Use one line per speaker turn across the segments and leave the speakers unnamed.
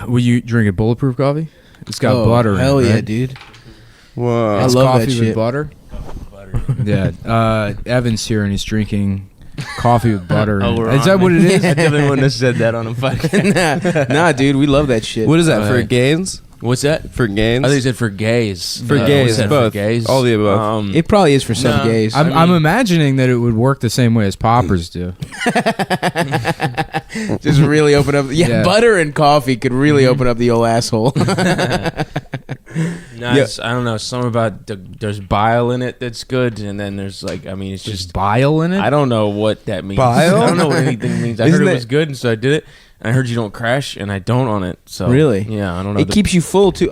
Will you drink a bulletproof coffee? It's got butter in it.
Hell yeah,
right?
dude.
Whoa.
I
It's
love
coffee
that
with
shit.
butter. Yeah. Evan's here and he's drinking coffee with butter.
Oh, we're
is
on
that what it is?
I definitely wouldn't have said that on a podcast.
Nah, dude, we love that shit.
What is that, for
Okay.
gains?
What's that?
For gains?
I think you said for gays.
For gays,
what's that,
both.
For gays?
All the above.
It probably is for some
No.
gays.
I'm imagining that it would work the same way as poppers do.
Just really open up. Yeah,
Yeah.
butter and coffee could really open up the old asshole.
It's, I don't know. Something about there's bile in it that's good, and then there's like, I mean, it's
There's
just
bile in it?
I don't know what that means.
Bile?
I don't know what anything means. I
Isn't
heard it
it-
was good, and so I did it. And I heard you don't crash, and I don't on it. So
Really?
yeah, I don't know.
It keeps you full too.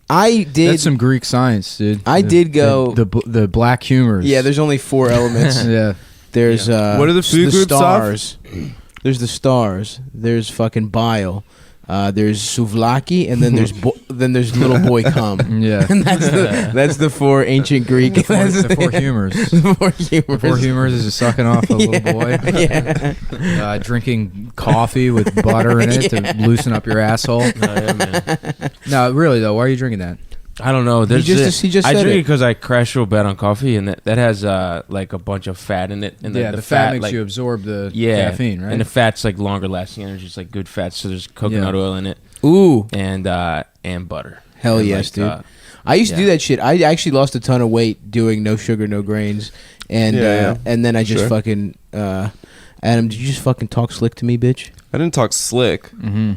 I did.
That's some Greek science, dude.
I did go-
the black humors.
Yeah, there's only 4 elements.
yeah.
There's
What are the food groups of?
stars. There's the stars. There's fucking bile. There's souvlaki, and then there's little boy cum.
Yeah.
And that's the 4 ancient Greek.
The four humors.
The 4 humors.
The four humors is just sucking off a little boy.
Yeah.
Drinking coffee with butter in it to loosen up your asshole.
Oh, yeah, man.
No, really though, why are you drinking that?
I don't know. There's
he just
I
said
drink
it.
it because I crash real bad on coffee, and that has like a bunch of fat in it. And
The fat makes
like,
you absorb the
yeah,
caffeine, right?
And the fat's like longer lasting energy. It's like good fats. So there's coconut oil in it
Ooh,
and butter.
hell
And
yes,
like,
dude. I used to do
yeah.
that shit. I actually lost a ton of weight doing no sugar, no grains, and
Yeah.
and then I just
Sure.
fucking. Adam, did you just fucking talk slick to me, bitch?
I didn't talk slick.
Mm-hmm.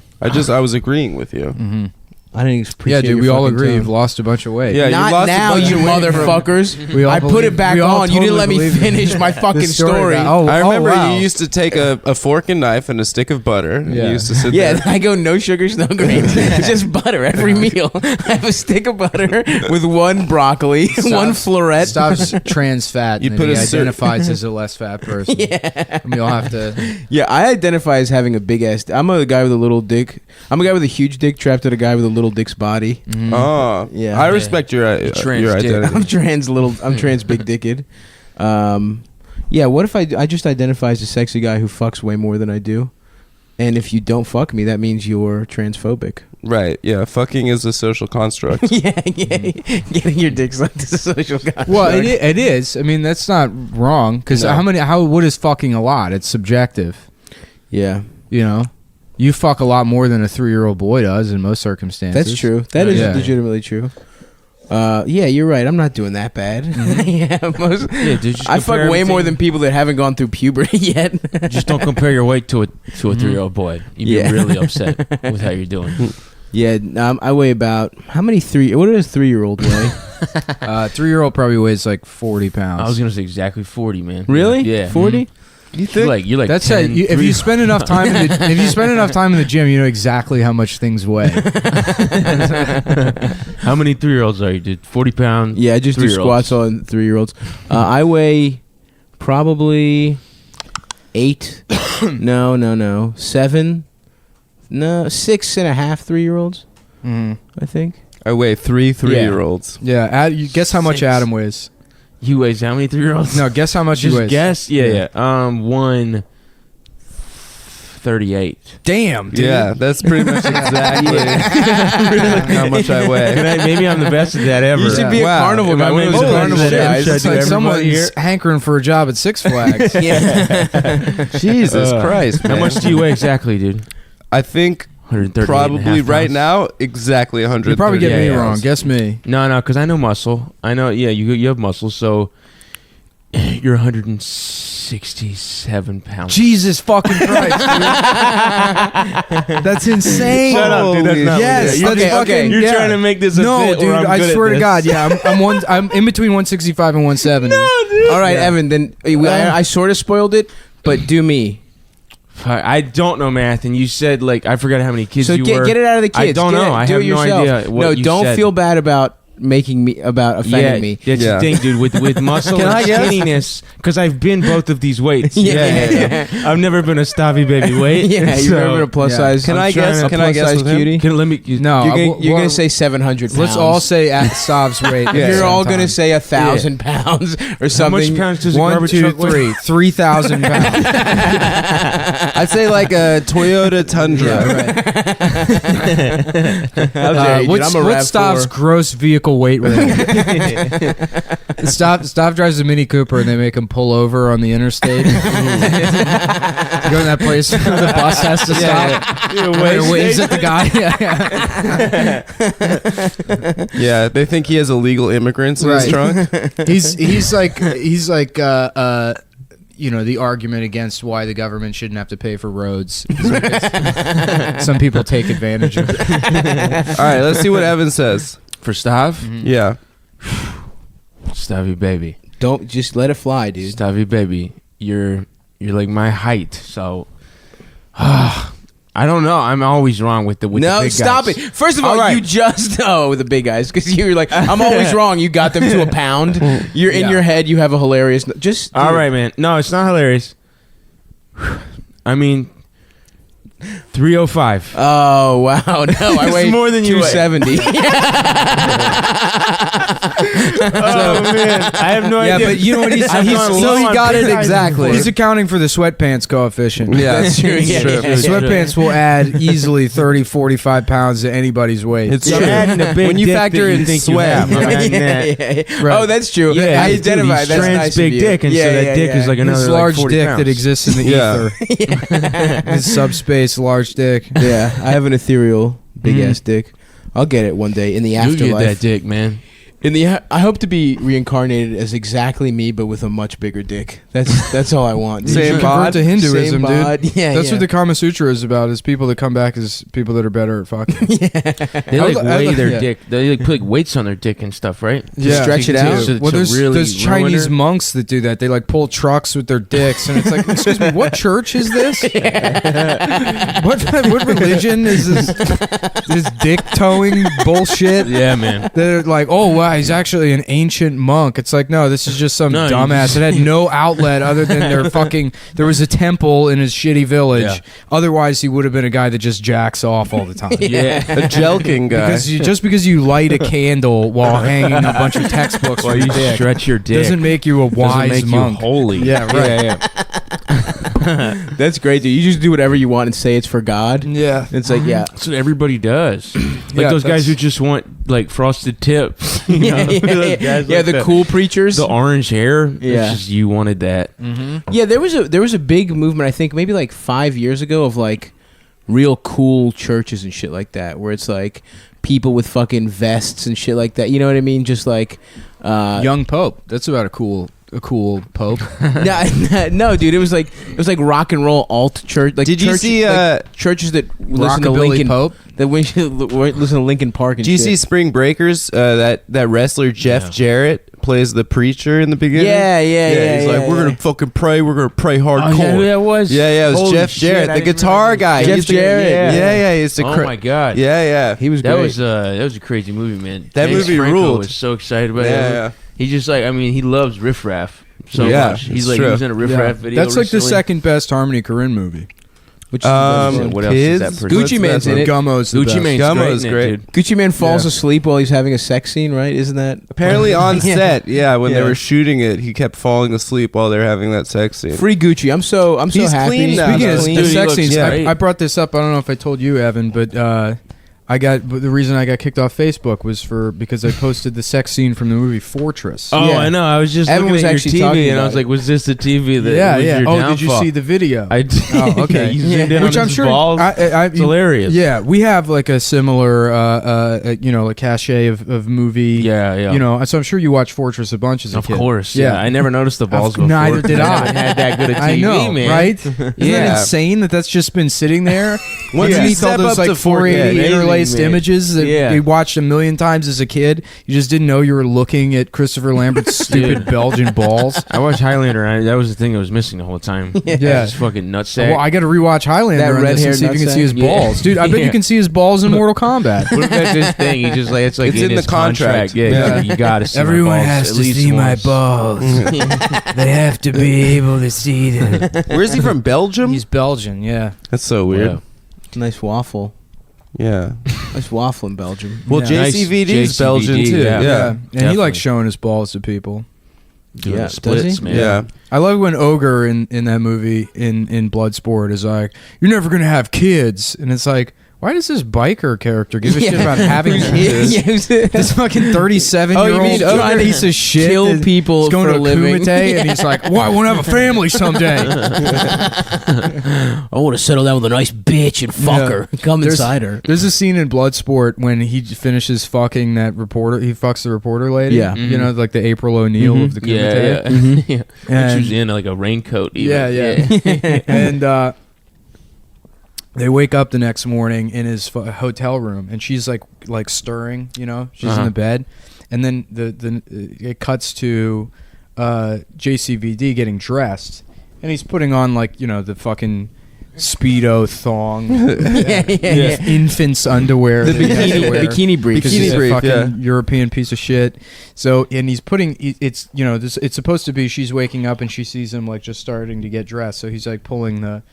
I was agreeing with you.
Mm-hmm.
I didn't appreciate.
Yeah, dude,
your
we all
fucking
agree
tone.
you've lost a bunch of weight.
Yeah, you
Not
lost a
now,
bunch
you
of weight
motherfuckers.
We all
I put
believe-
it back
we all
on. You didn't
totally
let me
believe
finish my fucking
The
story.
about-
I remember
wow.
you used to take a fork and knife and a stick of butter. And
Yeah.
you used to sit
Yeah,
there.
I go no sugars, no grains, just butter every meal. I have a stick of butter with 1 broccoli, 1 floret.
Stops trans fat.
You
and
put
then
a
he
cer-
identifies as a less fat person.
Yeah.
And we all have to.
Yeah, I identify as having a big ass. I'm a guy with a little dick. I'm a guy with a huge dick trapped in a guy with a little dick's body.
Oh,
Yeah.
I respect your
Trans
your
dick.
identity.
I'm trans big dicked. Yeah, what if I just identify as a sexy guy who fucks way more than I do? And if you don't fuck me, that means you're transphobic.
Right. Yeah. Fucking is a social construct.
yeah. Getting your dick sucked is a social construct.
Well, it is. I mean, that's not wrong. Because
No.
what is fucking a lot? It's subjective.
Yeah,
You know? You fuck a lot more than a 3-year-old boy does in most circumstances.
that's true. That is
Yeah.
legitimately true. Yeah, you're right. I'm not doing that bad. yeah,
Yeah, dude, just
I fuck
compare
way more
everything.
than people that haven't gone through puberty yet.
Just don't compare your weight to a 3-year-old boy. You'd
Yeah.
be really upset with how you're doing.
Yeah, I weigh about how many what does a 3-year-old weigh?
3-year-old probably weighs like 40 pounds.
I was gonna say exactly 40, man.
Really?
Yeah.
40?
You
You're like
That's
10,
it. If you spend enough time, if you spend enough time in the gym, you know exactly how much things weigh.
How many 3-year-olds are you, dude? 40 pounds.
Yeah, I just do
3-year-olds.
squats on 3-year-olds. I weigh probably 8. no. 7. No, 6.5 3-year-olds.
Mm-hmm.
I think.
I weigh 3-3-year-olds.
Yeah, you guess how much
6.
Adam weighs.
He weighs how many 3-year-olds?
No, guess how much he
Just
weighs.
guess. Yeah. 138.
Damn, dude.
Yeah, that's pretty much exactly how much I weigh.
Maybe I'm the best at that ever.
You should be
Wow.
a carnival
Am
guy.
I
One of those
maybe the
carnival
best at
guys.
that?
It's
Should I
like
do
someone's
everybody here?
hankering for a job at Six Flags.
Yeah.
Jesus Christ, man.
How much do you weigh exactly, dude?
I think
138
probably right now exactly 100.
You probably get me
Yeah,
wrong. Guess me.
No, because I know muscle. I know, yeah, you have muscle, so you're 167 pounds.
Jesus fucking Christ, dude. That's insane.
Shut up, dude. That's not
Yes,
legit.
that's
Okay,
fucking.
okay.
You're
yeah.
trying to make this a
No,
bit, or
dude.
I'm
I
good at
swear to
this.
God, yeah. I'm in between 165 and 170.
All right, Evan. Then I sort of spoiled it, but do me.
I don't know math, and you said, like, I forgot how many kids
So
you were.
get it out of the kids.
I don't
Get
know.
it.
I
Do
have
it
no
yourself.
idea what
No,
you
don't
said.
feel bad about making me offending me.
That's
Yeah.
the thing, dude. With muscle
Can I
and
guess?
skinniness, because I've been both of these weights.
Yeah.
I've never been a Stabby baby weight.
Yeah, you've never been a plus
yeah.
size.
Can
I'm
I
trying
guess?
a
Can I
plus
guess
size
with him?
cutie?
Can let me?
No,
You're gonna say 700 pounds.
let's all say at Stav's weight. at the
You're
same
all
time.
gonna say 1,000 pounds or
How
something.
much pounds does a
1,
garbage
2,
truck weigh?
3, 3,000 pounds.
I'd say like a Toyota Tundra.
How dare you, dude?
What's
I'm a
what's Stav's
RAV4.
gross vehicle weight rating? Stav drives a Mini Cooper and they make him pull over on the interstate. You go in that place where the bus has to stop. Wait, waves at the guy.
Yeah, they think he has illegal immigrants in his
Right.
trunk.
He's like you know, the argument against why the government shouldn't have to pay for roads. Some people take advantage of it.
All right, let's see what Evan says.
For Stav,
Yeah.
Stabby baby,
Don't just let it fly, dude.
Stabby baby. You're like my height, so. I don't know. I'm always wrong with the
No,
the big
stop
guys.
it. First of all,
All right.
you just the big guys because you're like I'm always wrong. You got them to a pound. You're in
Yeah.
your head. You have a hilarious. Just
All right, man. No, it's not hilarious. I mean, 305.
Oh wow! No, I
It's
weigh
more than you weigh.
270.
Oh man, I have no
Yeah,
idea.
but you know what he's
I've gone
so
low
he
on
got
big
it
guys
exactly.
before.
He's accounting for the sweatpants coefficient.
Yeah,
That's true.
It's
Yeah,
true.
yeah, yeah.
Sweatpants will add easily 30, 45 pounds to anybody's weight.
It's
You're
true.
adding a big
When you
dick
factor
that you
in
think you
sweat,
have. You're adding that.
yeah.
Right.
Oh, that's true.
Yeah,
I
dude,
identify.
he's
That's
trans
nice
big
of you.
dick, and so that dick is like
His
another
large
like 40
dick
pounds.
that exists in the
Yeah.
ether. His subspace large dick.
Yeah, I have an ethereal big ass dick. I'll get it one day in the
You
afterlife.
get that dick, man.
I hope to be reincarnated as exactly me, but with a much bigger dick. That's all I want. Dude.
Same
Convert
bod?
to Hinduism,
Same bod.
dude.
Yeah,
That's
yeah.
what the Kama Sutra is about. Is people that come back as people that are better at fucking.
They like
I-
weigh their
yeah.
dick. They like put like weights on their dick and stuff, right?
stretch it out?
Well, there's
really
Chinese
ruin her?
monks that do that. They like pull trucks with their dicks, and it's like, excuse me, what church is this? what religion is this? This dick towing bullshit.
Yeah, man.
They're like, oh wow, he's actually an ancient monk. It's like, no, this is just some
No, you
dumbass that had no outlet other than their fucking. There was a temple in his shitty village.
Yeah.
Otherwise, he would have been a guy that just jacks off all the time.
Yeah.
A jelking guy.
Just because you light a candle while hanging a bunch of textbooks
Well,
from
you
your dick
stretch your dick.
doesn't make you a
Doesn't
wise
make
monk.
you holy.
Yeah, right.
Yeah.
That's great, dude. You just do whatever you want and say it's for God.
Yeah.
It's like, yeah.
That's what everybody does. Like
Yeah,
those guys
that's-
who just want like frosted tips. You know?
Yeah,
Those guys like
the
that.
cool preachers.
The orange hair.
Yeah.
It's just you wanted that.
Yeah, there was a big movement, I think maybe like 5 years ago, of like real cool churches and shit like that, where it's like people with fucking vests and shit like that. You know what I mean? Just like
Young Pope. That's about a cool Pope.
no, dude, it was like rock and roll alt church. Like,
Did you see,
churches that listen to
Rockabilly
Linkin
Pope.
that listen to Linkin Park and
Do you
shit.
see Spring Breakers? That wrestler Jeff Jarrett plays the preacher in the beginning.
Yeah.
He's like, we're gonna fucking pray. We're gonna pray hardcore.
Oh, yeah, who that was?
Yeah, it was
Holy
Jeff
shit,
Jarrett,
I
the
didn't
guitar
realize-
guy.
Jeff
He used to-
Jarrett.
Yeah, he used to.
Oh my god.
Yeah.
He was
That
great.
was a crazy movie, man.
That
James
movie
Franco
ruled.
was so excited about
Yeah.
it. He just like, I mean, he loves Riff Raff so
Yeah,
much. He's
it's
like,
true.
he was in a Riff Raff video.
That's like the
recently.
second best Harmony Korine movie.
Which
what else is that person?
Gucci Mane's in it.
Gummo's the
Gucci
best.
Mane's
Gummo
great
is
in it,
great.
dude.
Gucci Mane falls
Yeah.
asleep while he's having a sex scene, right? Isn't that
Apparently on
Yeah.
set, when they
Yeah.
were shooting it, he kept falling asleep while they were having that sex scene.
free Gucci? I'm so
He's
happy.
clean now,
Speaking
though.
of
Dude,
the
he
sex
looks
scenes,
great.
I brought this up. I don't know if I told you, Evan, but the reason I got kicked off Facebook was because I posted the sex scene from the movie Fortress.
Oh,
Yeah.
I know. I was just
Evan
looking
was
at your
actually talking
TV, and I
about
was
it.
like, "Was this the TV that
yeah,
was
yeah.
your
Oh,
downfall?"
did you see the video?
I did.
Oh, okay.
Yeah, you zoomed in
Which
on
I'm
his
sure.
balls.
It's
hilarious.
Yeah, we have like a similar, like cachet of movie.
Yeah.
So I'm sure you watched Fortress a bunch as a
Of
kid.
course. Yeah. I never noticed the balls before.
Neither did I.
haven't had that good a TV,
I know,
man.
right? Isn't that
Yeah.
insane that's just been sitting there?
Once you
underneath all
step
those
up
like
to
480
4K,
interlaced misplaced
man.
images that
Yeah.
you watched a million times as a kid. You just didn't know you were looking at Christopher Lambert's stupid Belgian balls.
I watched Highlander, and that was the thing that was missing the whole time.
Yeah.
Just fucking nutsack.
Well, I got to rewatch Highlander
That
on this and
red-haired
see if you can see his
nutsack? Yeah.
balls, dude. I bet
Yeah.
you can see his balls in Mortal Kombat.
What if that's his thing? He just like it's like
It's in
his
the contract.
Yeah,
Yeah.
like, you gotta see
Everyone
my balls
has
at
to
least
see my
once.
balls. They have to be able to see them.
Where's he from? Belgium?
He's Belgian, yeah.
That's so weird.
Yeah.
Nice waffle.
Yeah.
Nice waffle in Belgium.
Well,
Yeah.
JCVD is
JCVD,
Belgian too.
yeah.
Yeah.
And he
definitely.
likes showing his balls to people.
Doing
Yeah,
the splits,
does he?
man.
Yeah.
I love when Ogre in that movie in Bloodsport is like, "You're never gonna have kids," and it's like, why does this biker character give a shit about having kids? This fucking 37-year-old
Oh, you mean Ogre
piece of shit
kill
that-
people
he's going
for
to
a living?
Kumite, and he's like, "Well, I want to have a family someday."
I want to settle down with a nice bitch and fuck
Yeah.
her. Come
There's-
inside her.
There's a scene in Bloodsport when he finishes fucking that reporter. He fucks the reporter lady.
Yeah.
You know, like the April O'Neil of the Kumite.
Yeah, yeah.
Mm-hmm.
yeah.
And-
She was in like a raincoat. Even.
Yeah. And they wake up the next morning in his hotel room, and she's like stirring. You know, she's in
Uh-huh.
the bed, and then it cuts to JCVD getting dressed, and he's putting on like, you know, the fucking Speedo thong, infant's underwear,
The
that he has to wear.
bikini brief.
Because
Bikini
he's
brief,
a fucking
yeah.
European piece of shit. So, and he's putting, it's, you know, this, it's supposed to be she's waking up and she sees him like just starting to get dressed. So he's like pulling the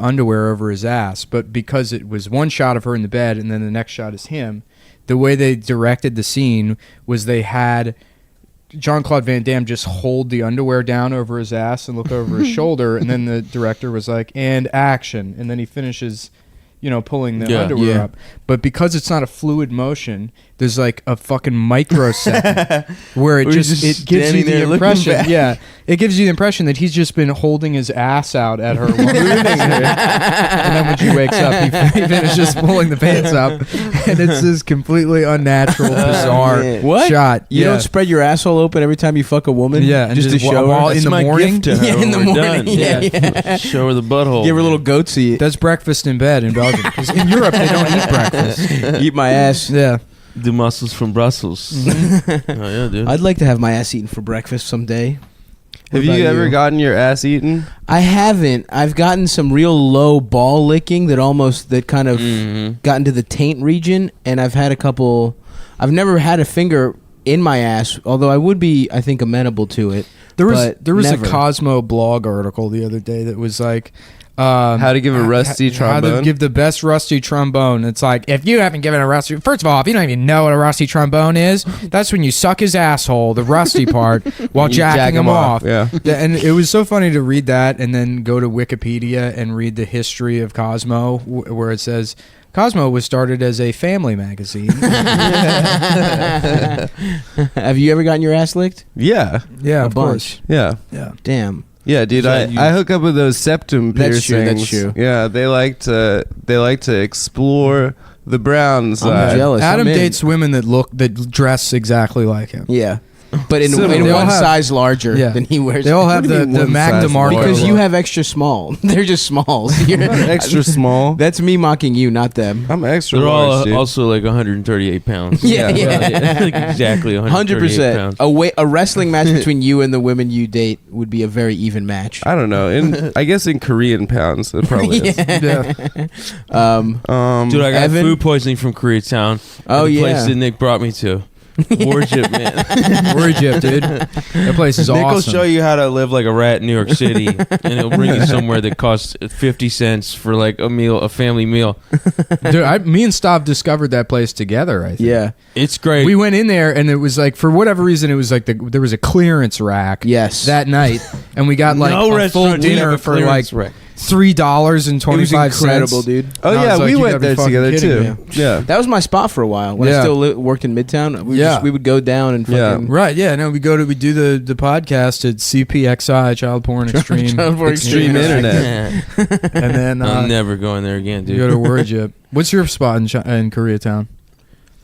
underwear over his ass. But because it was one shot of her in the bed and then the next shot is him, the way they directed the scene was they had Jean-Claude Van Damme just hold the underwear down over his ass and look over his shoulder, and then the director was like, "And action," and then he finishes, you know, pulling the
Yeah.
underwear
Yeah.
up. But because it's not a fluid motion, there's like a fucking microsecond where it
Where he's
just
just
it gives you
standing there
the
looking
impression,
back.
yeah, it gives you the impression that he's just been holding his ass out at her while moving her. And then when she wakes up, he finishes pulling the pants up, and it's this completely unnatural, bizarre
man.
What?
shot.
You
yeah.
don't spread your asshole open every time you fuck a woman?
Yeah, and
just to
just
show
while
her.
in the
my
morning?
gift to her
Yeah, in
when
the
we're
morning.
done.
Yeah.
Show her the butthole.
Give her a little goatsy.
That's breakfast in bed in Belgium. 'Cause in Europe, they don't eat breakfast.
Eat my ass.
Yeah.
The muscles from Brussels.
Mm-hmm.
Oh yeah, dude.
I'd like to have my ass eaten for breakfast someday.
Have
What
you
about
ever gotten your ass eaten?
I haven't. I've gotten some real low ball licking that kind of
Mhm.
got into the taint region, and I've had a couple. I've never had a finger in my ass, although I would be, I think, amenable to it.
There was
but
a
never.
Cosmo blog article the other day that was like
How to give a rusty
How to
trombone?
give the best rusty trombone. It's like, if you haven't given a rusty, first of all, if you don't even know what a rusty trombone is, that's when you suck his asshole, the rusty part, while
You
jacking
jack
him
him
off.
Yeah.
And it was so funny to read that and then go to Wikipedia and read the history of Cosmo, where it says Cosmo was started as a family magazine.
Have you ever gotten your ass licked?
Yeah.
Yeah,
A
of
bunch.
course.
Yeah.
Yeah.
Damn.
Yeah, dude,
So
I
you-
hook up with those septum
That's true,
piercings.
that's true.
Yeah, they like to explore the brown
I'm
side.
jealous.
Adam
I'm in.
dates women that dress exactly like him.
Yeah. But in
Similar.
one
They all have-
size larger
Yeah.
than he wears.
They all have
What do you
the
mean one
Magna
size
Marco.
larger?
because you
look.
have extra small. They're just smalls. You're
Extra small.
That's me mocking you, not them.
I'm extra
They're all
large, dude.
also like 138 pounds.
Yeah, yeah.
Like exactly 138 pounds.
100%. A wrestling match between you and the women you date would be a very even match.
I don't know. I guess in Korean pounds, it probably is.
Yeah.
Dude, I got
Evan?
food poisoning from Koreatown.
Oh,
the
yeah.
place that Nick brought me to. Worship, man.
Worship, dude. That place is
Nick will
awesome.
show you how to live like a rat in New York City, and he'll bring you somewhere that costs 50 cents for like a family meal.
Dude, me and Stav discovered that place together, I think.
Yeah.
It's great.
We went in there and it was like, for whatever reason, it was like there was a clearance rack
Yes.
that night, and we got like
no
a full
restaurant didn't
dinner
have a
for like
clearance rack.
$3.25.
It was incredible, dude.
Oh,
And I
yeah,
was like,
we
you
went
gotta be
there
fucking
together,
kidding
too.
me.
Yeah.
That was my spot for a while when I
Yeah.
still worked in Midtown.
Yeah.
We would go down and
Yeah.
fucking
Right, yeah, no, we do the podcast at CPXI, Child Porn Extreme.
Child Porn
Extreme Internet.
And then
I'm never going there again,
you go
dude.
to Worship. What's your spot in Koreatown?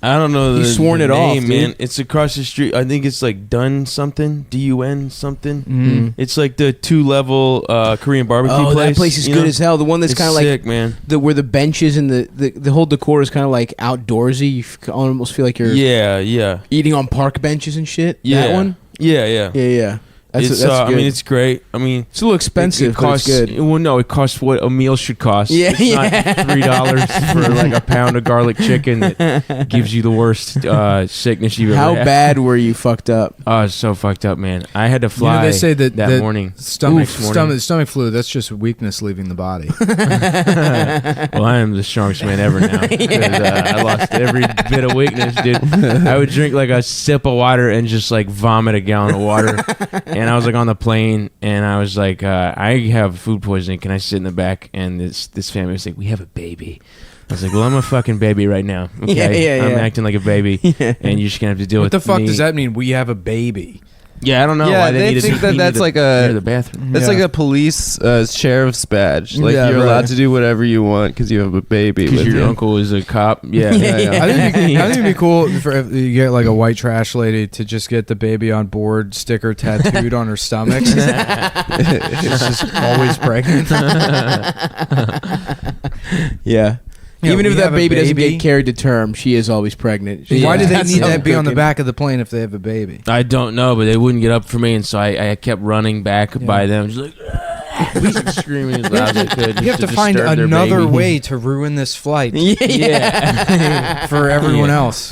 I don't know.
He's sworn it off,
name, man.
dude.
It's across the street. I think it's like Dun something, DUN something.
Mm.
It's like the 2-level Korean barbecue
Oh,
place.
that place is
you
good
know?
as hell. The one that's
It's
kind of like
sick, man.
where the benches and the whole decor is kind of like outdoorsy. You almost feel like you're
Yeah.
eating on park benches and shit.
Yeah.
That one.
Yeah.
Yeah. That's
It's,
that's
I
good.
mean, it's great. I mean,
It's a little expensive,
It costs,
but it's good.
Well, no, it costs what a meal should cost.
Yeah,
it's not $3 for like a pound of garlic chicken that gives you the worst sickness you've
How
ever had.
bad were you fucked up?
Oh, it's so fucked up, man. I had to fly.
they say that
morning.
Stomach
morning.
flu. That's just weakness leaving the body.
Well, I am the strongest man ever now. 'Cause, I lost every bit of weakness, dude. I would drink like a sip of water and just like vomit a gallon of water. And I was like on the plane, and I was like, I have food poisoning. Can I sit in the back? And this family was like, we have a baby. I was like, well, I'm a fucking baby right now. Okay? I'm acting like a baby, and you're just gonna have to deal
What
with
the fuck
me.
does that mean? We have a baby.
Yeah, I don't know.
Yeah,
why
they
needed
think
to-
that
he
that's
needed
like
near
a
the bathroom.
that's
Yeah.
like a police sheriff's badge. Like
Yeah,
you're
right.
allowed to do whatever you want because you have a baby.
Because
with
your
you.
uncle is a cop. Yeah.
Yeah.
I think it'd be cool if you get like a white trash lady to just get the baby on board sticker tattooed on her stomach. She's just always pregnant.
Yeah.
Yeah,
Even if
we
that
have a
baby doesn't
baby.
get carried to term, she is always pregnant.
Why do they
That's
need
how
that be on the
cooking.
back of the plane if they have a baby?
I don't know, but they wouldn't get up for me, and so I kept running back by them, just like screaming as loud as I could.
You have to find another way to ruin this flight
Yeah.
for everyone else.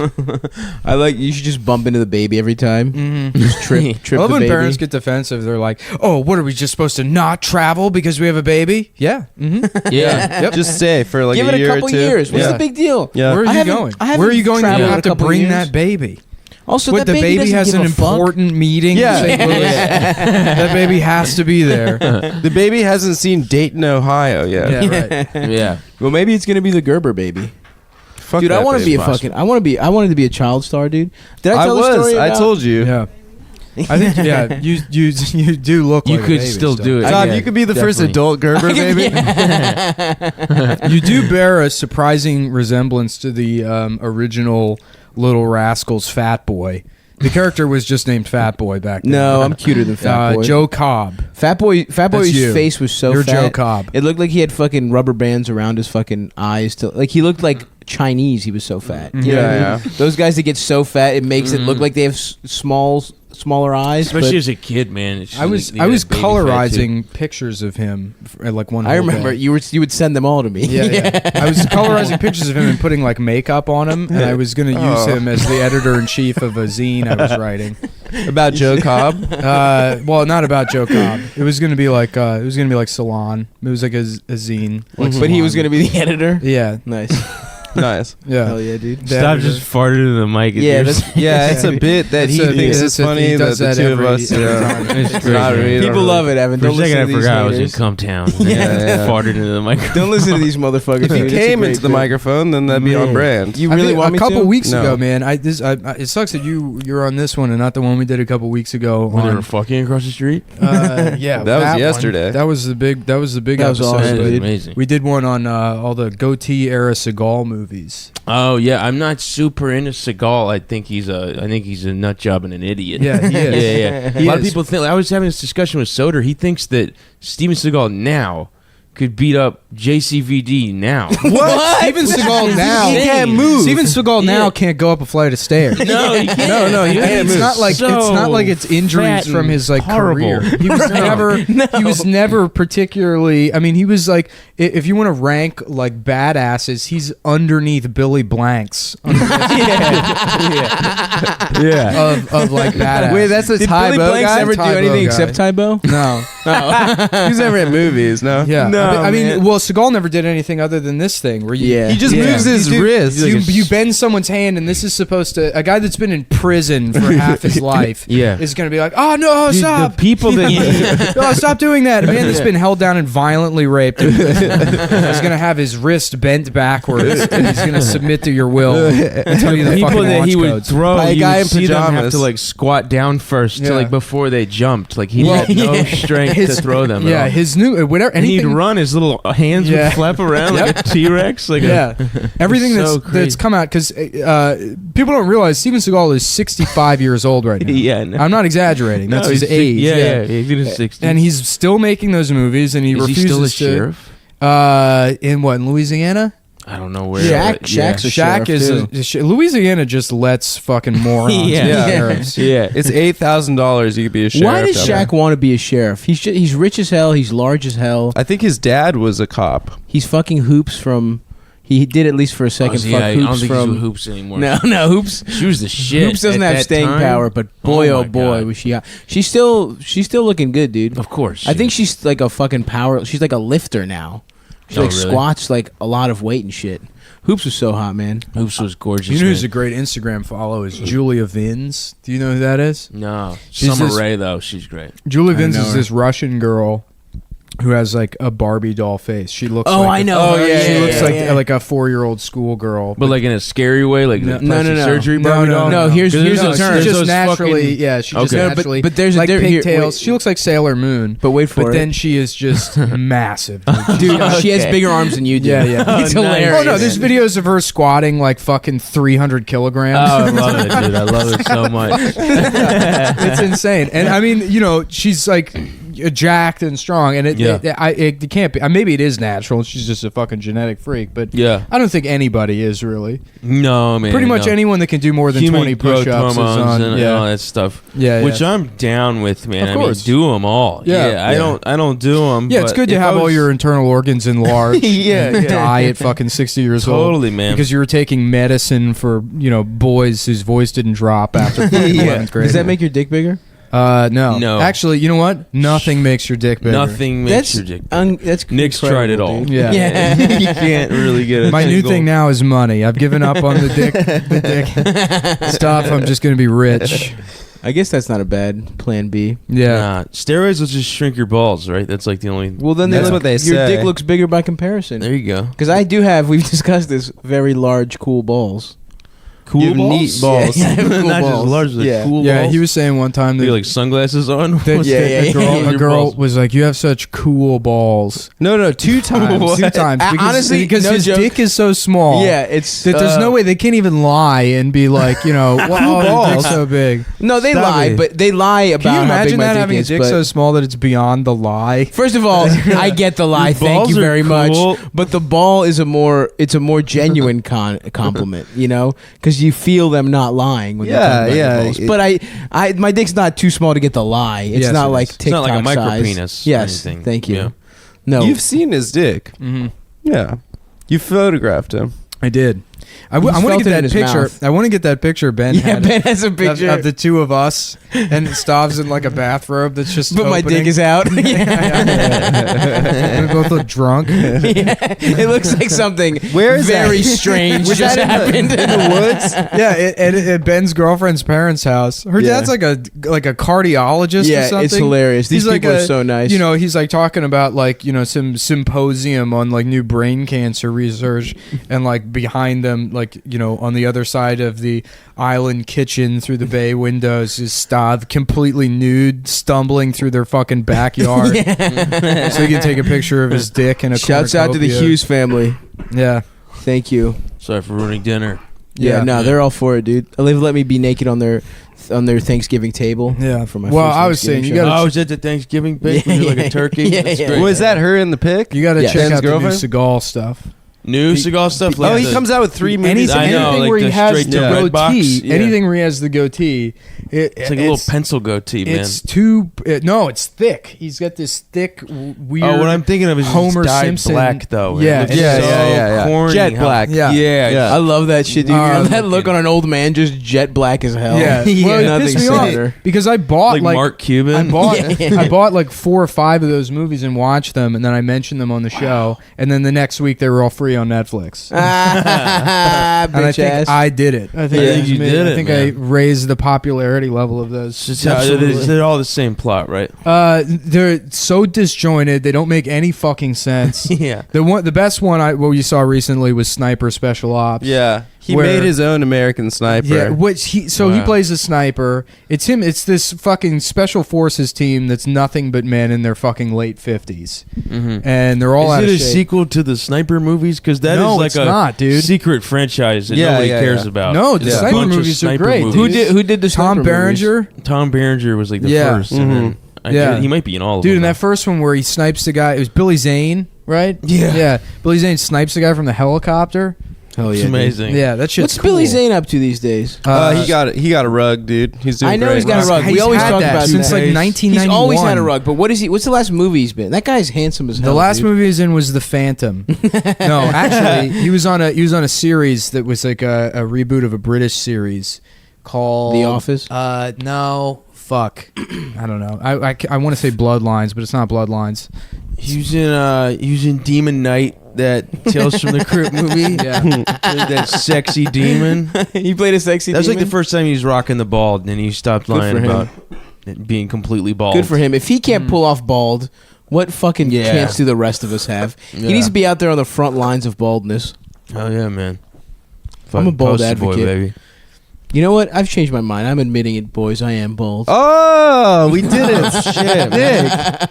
I like. You should just bump into the baby every time.
Mm-hmm.
Just trip
I love
the
when
baby.
parents get defensive. They're like, "Oh, what are we just supposed to not travel because we have a baby?" Yeah. Mm-hmm.
Yeah.
Just stay for like
Give
a
it
year
a couple
or two.
years. What's
Yeah.
the big deal?
Yeah.
Where are
I
you
haven't-
going?
I haven't
Where are you going? You
traveled in a
have to
couple
bring
years.
that baby.
Also,
What,
that
the baby
doesn't
has
give
an
a fuck.
important meeting
Yeah.
in St. Louis. That baby has to be there.
The baby hasn't seen Dayton, Ohio yet.
Yeah, right.
Yeah.
Well, maybe it's gonna be the Gerber baby.
Fuck
Dude, I
that
want to
baby.
be a fucking. I wanted to be a child star, dude. Did I
I
tell the
was.
story?
I
about-
told you.
Yeah. I think you do look
You
like a
could
baby
still do it.
Tom,
Yeah,
you could be the first
definitely.
adult Gerber baby.
You do bear a surprising resemblance to the original Little Rascals Fat Boy. The character was just named Fat Boy back then.
No, I'm cuter than Fat Boy.
Joe Cobb.
Fat Boy's
you.
face was so
You're
fat.
Joe Cobb.
It looked like he had fucking rubber bands around his fucking eyes. Like he looked like Chinese. He was so fat. You know what I
Yeah,
mean? Those guys that get so fat, it makes it look like they have smaller eyes.
Especially
but
as a kid, man. It's just
I was
like,
I was
baby fat, too.
colorizing pictures of him at like one.
I
whole
remember
day.
you would send them all to me.
Yeah. I was colorizing pictures of him and putting like makeup on him, and I was going to use him as the editor in chief of a zine I was writing.
About Joe Cobb.
Well, not about Joe Cobb. It was going to be like Salon. It was like a zine. Like
But he was
Salon.
going to be the editor.
Yeah,
Nice.
Nice.
yeah.
Hell yeah, dude.
The
Stop
editor.
just farting in the mic.
Yeah, that's,
Yeah, it's a bit that he
It's a-
thinks
it's
is
a-
funny
he
that
does
the
that
two of
every-
us.
every
Yeah.
time.
It's
It's
great,
not
man.
really-
people love it, Evan.
For a
Don't listen
second,
to
I
these
forgot I was in
haters.
Cum Town.
Yeah.
Farted into the mic.
Don't listen to these motherfuckers.
If you
dude. It's a
came
great
into the
bit.
microphone, then that'd be on
Man.
brand.
You
I
really
think
want me
a couple
to?
weeks
No.
ago, man. It sucks that you're on this one and not the one we did a couple weeks ago.
When they
on-
were fucking across the street.
Yeah,
That was
one.
yesterday.
That was the big. That was the big
That was
episode.
awesome,
That is
dude.
amazing.
We did one on all the goatee era Seagal movies.
Oh yeah, I'm not super into Seagal. I think he's a nut job and an idiot.
Yeah, he is.
yeah.
He
A lot of
is.
people think. I was having this discussion with Soder. He thinks that Steven Seagal now could beat up JCVD now.
What? Steven Seagal now
insane.
can't move. Steven Seagal now
Yeah.
can't go up a flight of stairs.
No, he can't.
No, he can't
It's
move.
not like
So
it's not like it's injuries
fat
from
and
his like
horrible.
career. He was never he was never particularly. I mean, he was like if you want to rank like badasses, he's underneath Billy Blanks
Yeah.
of like badass.
Wait, that's a
Did
Tybo
Billy Blanks
guy?
ever do
Tybo
anything
guy.
except Tybo?
no.
He's never at movies, no?
Yeah,
No,
I mean,
man.
well, Seagal never did anything other than this thing where you,
Yeah.
He just
Yeah.
moves his
You do-
wrist.
you bend someone's hand, and this is supposed to a guy that's been in prison for half his life.
Yeah.
is going to be like, oh no,
Dude,
stop!
the people that
No, stop doing that. A man that's been held down and violently raped is going to have his wrist bent backwards, and he's going to submit to your will and tell you the
people
fucking
that
launch
he would
codes.
throw,
By a
you
guy
would
in
see them have
pajamas.
to like squat down first
Yeah.
to like before they jumped. Like he
Well,
had no strength to throw them.
Yeah,
at all.
his new whatever
and he'd
anything.
run on, his little hands
Yeah.
would flap around like a T-Rex. Like
Yeah, everything
It's so
that's
crazy.
come out because people don't realize Steven Seagal is 65 years old right now.
Yeah, no.
I'm not exaggerating. That's
No,
his
he's
age.
Yeah, he's in his 60s.
And he's still making those movies, and he
Is he
refuses
still a
to.
sheriff?
In what, in Louisiana?
I don't know where.
Shaq-
but
Shaq's a
Shaq
sheriff,
is Louisiana just lets fucking morons
Yeah.
be
Yeah.
sheriffs.
Yeah, it's $8,000. You could be a sheriff.
Why does
down there.
Shaq want to be a sheriff? He's rich as hell. He's large as hell.
I think his dad was a cop.
He's fucking Hoops from. He did at least for a second.
Oh, yeah,
fuck
I
Hoops
don't think
from.
he's with Hoops anymore.
No, Hoops.
She was the shit.
Hoops doesn't
at
have
that
staying
time.
power, but boy,
Oh
oh
my
boy,
God.
was she hot. She's still looking good, dude.
Of course.
I think she's like a fucking power. She's like a lifter now. She
Oh,
like
really?
squats like a lot of weight and shit. Hoops was so hot, man.
Hoops was gorgeous.
You know who's a
man.
great Instagram follow is Julia Vins. Do you know who that is?
No,
She's
Summer
this-
Rae though. She's great.
Julia
I
Vins
know
is
her.
this Russian girl who has like a Barbie doll face. She looks.
Oh,
like
I know.
Oh,
her.
yeah,
She
yeah,
looks
yeah,
like
yeah.
like a 4-year-old schoolgirl.
But like in a scary way, like
No.
the
No,
plastic
no.
surgery
No,
Barbie
no,
doll.
no. Here's
Because
the
there's
turn.
She
there's
just
those
naturally,
fucking-
yeah. She just
Okay. No,
naturally,
but there's
like
here-
pigtails.
wait.
She looks like Sailor Moon.
But wait for
But
it.
then she is just massive.
Dude, she has
Okay.
bigger arms than you do.
Yeah, yeah.
It's
Oh, nice.
hilarious.
Oh no, there's videos of her squatting like fucking 300 kilograms.
Oh, I love it, dude. I love it so much.
It's insane. And I mean, you know, she's like jacked and strong, and
Yeah.
it can't be. Maybe it is natural. She's just a fucking genetic freak, but
Yeah.
I don't think anybody is really.
No, man.
Pretty much
no.
anyone that can do more than
Human
20
growth
push-ups is
hormones
on.
and all that stuff.
Yeah,
Which
yeah.
I'm down with, man.
Of
I mean,
course.
do them all.
Yeah,
Yeah,
yeah.
I don't do them.
Yeah, it's good to have all your internal organs enlarged.
Yeah,
and
yeah.
die at fucking 60 years old.
Totally, man.
Because you were taking medicine for, you know, boys whose voice didn't drop after 11th grade.
Does that make your dick bigger?
No.
No.
Actually, you know what? Nothing makes your dick bigger.
Nothing makes your dick.
That's
Nick's tried it all.
dude.
Yeah.
You can't really get a
My new
single-
thing now is money. I've given up on the dick stuff. I'm just going to be rich.
I guess that's not a bad plan B.
Yeah.
Nah, steroids will just shrink your balls, right? That's like the only.
Well, then
That's
look-
what they
your
say.
dick looks bigger by comparison.
There you go.
Because I do have, we've discussed this, very large, cool balls.
Cool
You have
balls.
neat balls.
Yeah, I have cool
Not
balls.
just large, but
Yeah.
cool
Yeah,
balls.
he was saying one time
You
that,
got, like sunglasses on.
that
Yeah, yeah,
a girl,
yeah.
a
Your
girl
balls.
was like, "You have such cool balls."
No, 2 times.
What?
2 times. Because,
Honestly,
because
no
his
joke.
dick is so small.
Yeah, it's.
That there's no way they can't even lie and be like, you know, wow, your dick's so big.
No, they
Stop
lie,
it.
but they lie about
Can you
how big
imagine
my
that
dick
having
is.
a dick
but
so small that it's beyond the lie?
first of all, I get the lie.
Your
Thank
balls
you
are
very
cool.
much. But the ball is a more genuine compliment, you know, because you feel them not lying when
Yeah,
they talk about
yeah,
your balls.
it-
But my dick's not too small to get the lie. It's
Yes,
not
it
like
is.
TikTok
It's not like a micro
size.
penis or
Yes,
anything.
thank you.
Yeah.
No,
You've seen his dick.
Mm-hmm.
Yeah. You photographed him.
I did. I
He's
want
felt
to
it
get
in
that
his
picture.
mouth.
I want to get that picture Ben
yeah,
had
Ben has a
of,
picture,
of the two of us, and Stav's in like a bathrobe that's just.
but my dick
opening.
is out.
We both look drunk.
Yeah, it looks like something
Where is
very
that?
strange
Was
just
that
happened
in the woods?
Yeah, at Ben's girlfriend's parents' house. Her
Yeah.
dad's like a cardiologist or
Yeah,
something.
it's hilarious. These
He's like
people are so nice.
You know, he's like talking about like, you know, some symposium on like new brain cancer research, and like behind them, like, you know, on the other side of the island kitchen through the bay windows is Stav completely nude, stumbling through their fucking backyard. So you can take a picture of his dick and a
Shouts out to the
cornucopia.
Hughes family.
Yeah.
Thank you.
Sorry for ruining dinner.
Yeah,
Yeah.
no, they're all for it, dude. They've let me be naked on their Thanksgiving table.
Yeah.
For my
Well,
first
I was saying,
Thanksgiving
you
show.
gotta
Oh, was that the Thanksgiving bake? Was it like a turkey?
Yeah,
That's
yeah.
great.
Was that her in the pic?
You got to
Yeah.
check
Ben's
out the new
girlfriend?
Seagal stuff.
New Seagal stuff? Like
Oh, he
the-
comes out with 3 movies.
Anything,
I know,
anything
like
where he
the
has
straight
the
to red
goatee,
box, yeah.
anything where he has the goatee,
It's like a little pencil goatee, man.
It's too. No, it's thick. He's got this thick, weird.
Oh, what I'm thinking of is
Homer
it's dyed
Simpson.
black though.
Yeah,
It looks
yeah,
so
yeah.
corny
Jet
how-
black.
Yeah.
Yeah,
Yeah.
I love that shit, dude.
Oh,
that look on an old man, just jet black as hell.
Yeah, well, it
nothing
pissed me off
sadder.
because I bought
like Mark Cuban.
I bought
Yeah.
I bought like 4 or 5 of those movies and watched them, and then I mentioned them on the show, and then the next week they were all free free on Netflix.
Ah,
And I
bitch
think
ass.
I did it. I think,
Yeah,
it was
you
me.
did
I
it,
think
man.
I raised the popularity level of those.
They're all the same plot, right?
They're so disjointed. They don't make any fucking sense.
Yeah.
The best one what you saw recently was Sniper Special Ops.
Yeah, he
Where-
made his own American Sniper.
Yeah, which he
Wow.
plays a sniper. It's him. It's this fucking special forces team that's nothing but men in their fucking late 50s, and they're all
Is
out
it
of
a
shape.
sequel to the Sniper movies? Because that is
No,
like
it's
a
not, dude.
secret franchise that
Yeah,
nobody
yeah,
cares
yeah.
about.
No, the
It's a
Sniper
bunch of
movies are
Sniper
great,
movies.
Who did the
Tom
Sniper movies?
Berenger,
Tom Berenger was like the
Yeah.
first, and then
Yeah.
he might be in all of
dude,
them.
in
now.
that first one where he snipes the guy. It was Billy Zane, right?
Yeah.
Billy Zane snipes the guy from the helicopter.
Hell
It's
yeah, dude.
amazing.
Yeah, that shit's
What's Billy
cool.
Zane up to these days?
He got a rug, dude. He's doing
I know
great.
he's got a rug. We
He's
always
had
talk
that
about
since
that.
like 1991.
He's always had a rug, but what's the last movie he's been? That guy's handsome as hell.
The last
dude.
movie he was in was The Phantom. No, actually, he was on a series that was like a reboot of a British series called
The Office?
No, fuck, I don't know. I want to say Bloodlines, but it's not Bloodlines.
He was in Demon Knight, that Tales from the Crypt movie.
Yeah,
That sexy demon.
he played a sexy.
That was like
demon?
the first time he was rocking the bald, and then he stopped
Good
lying
for him.
about it being completely bald.
Good for him. If he can't pull off bald, what fucking
Yeah.
chance do the rest of us have?
Yeah.
He needs to be out there on the front lines of baldness.
Oh yeah, man.
I'm a
Fucking
bald
poster boy,
advocate.
baby.
You know what? I've changed my mind. I'm admitting it, boys. I am bald.
Oh, we did it. Shit, Nick.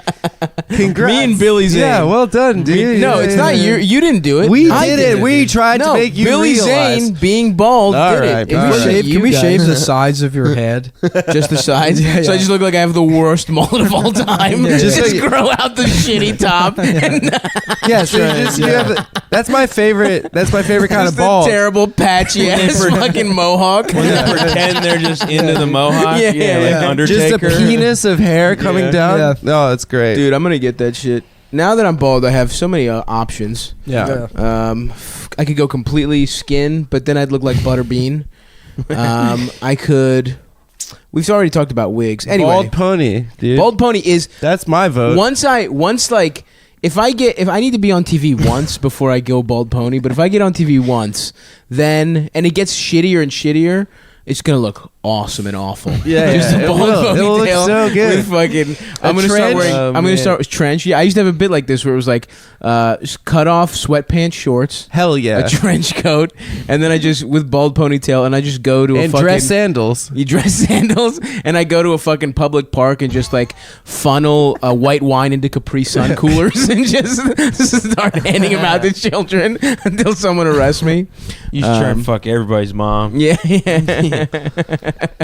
Congrats.
Me and Billy Zane.
Yeah, well done, dude.
No, it's not you. You didn't do it.
We
I
did it. We tried
no,
to make you
Billy
realize.
Zane being bald
All
did
right,
it. It
all
wasn't
right.
you
Can we
guys.
shave the sides of your head?
Just the sides?
Yeah,
So I
yeah.
just look like I have the worst mullet of all time.
Yeah,
just
yeah. So you-
grow out the shitty top. And
Yeah, so you have that's my favorite. That's my favorite kind
just
of bald.
the terrible patchy ass fucking mohawk.
Pretend they're just into the mohawk.
Yeah,
Yeah,
yeah.
like Undertaker.
Just a penis of hair coming
Yeah.
down.
Yeah.
No, that's great.
Dude, I'm gonna get that shit. Now that I'm bald, I have so many options.
Yeah.
I could go completely skin, but then I'd look like Butterbean. I could. We've already talked about wigs. Anyway,
Bald pony, dude.
bald pony is
That's my vote.
once like if I need to be on TV once before I go bald pony, but if I get on TV once, then and it gets shittier and shittier, it's gonna look awesome and awful.
Yeah,
Just
yeah,
a
it
bald
will. It will look
ponytail
so good.
with fucking. I'm gonna start
trench?
wearing.
Oh,
I'm gonna
man.
start with trench. Yeah, I used to have a bit like this where it was like cut off sweatpants, shorts,
Hell yeah.
a trench coat, and then I just with bald ponytail, and I just go to a
And
fucking
dress sandals.
you dress sandals, and I go to a fucking public park and just like funnel white wine into Capri Sun coolers and just start handing them out to children until someone arrests me.
You should try and fuck everybody's mom.
Yeah, yeah.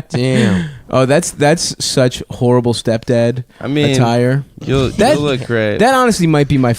Damn.
Oh, that's such horrible stepdad
I mean,
attire.
You'll look great.
That honestly might be my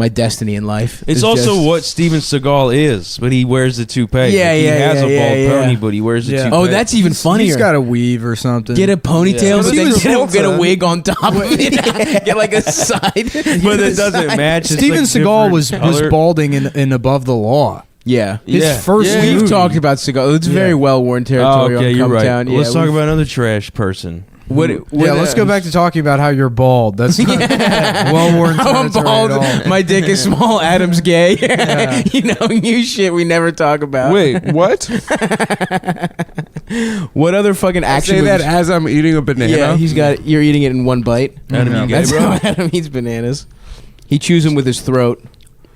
destiny in life.
It's
is
also
just-
what Steven Seagal is, but he wears the toupee.
Yeah,
Like, he
yeah,
has
yeah,
a bald
yeah,
pony,
yeah.
but he wears the
Yeah.
toupee.
Oh, that's even funnier.
He's got a weave or something.
Get a ponytail,
Yeah.
but
But
then
Steven
get a
Seagal-
wig on top of it. Get like a side.
but it doesn't match. It's
Steven
like
Seagal was
different color.
balding in Above the Law.
Yeah.
His
Yeah.
first
Yeah.
movie.
We've talked about Seagal. It's very well worn
Oh,
territory
okay,
on
you're right.
Cumtown.
Let's talk
we've-
about another trash person.
what.
Yeah, let's go back to talking about how you're bald. That's not well-worn
How I'm
territory
bald.
at all.
My dick is small. Adam's gay. You know, new shit we never talk about.
Wait, what?
What other fucking
I
action
say that
movies-
as I'm eating a banana.
Yeah, he's got. You're eating it in one bite.
Adam, you gay,
That's
bro?
how Adam eats bananas. He chews them with his throat.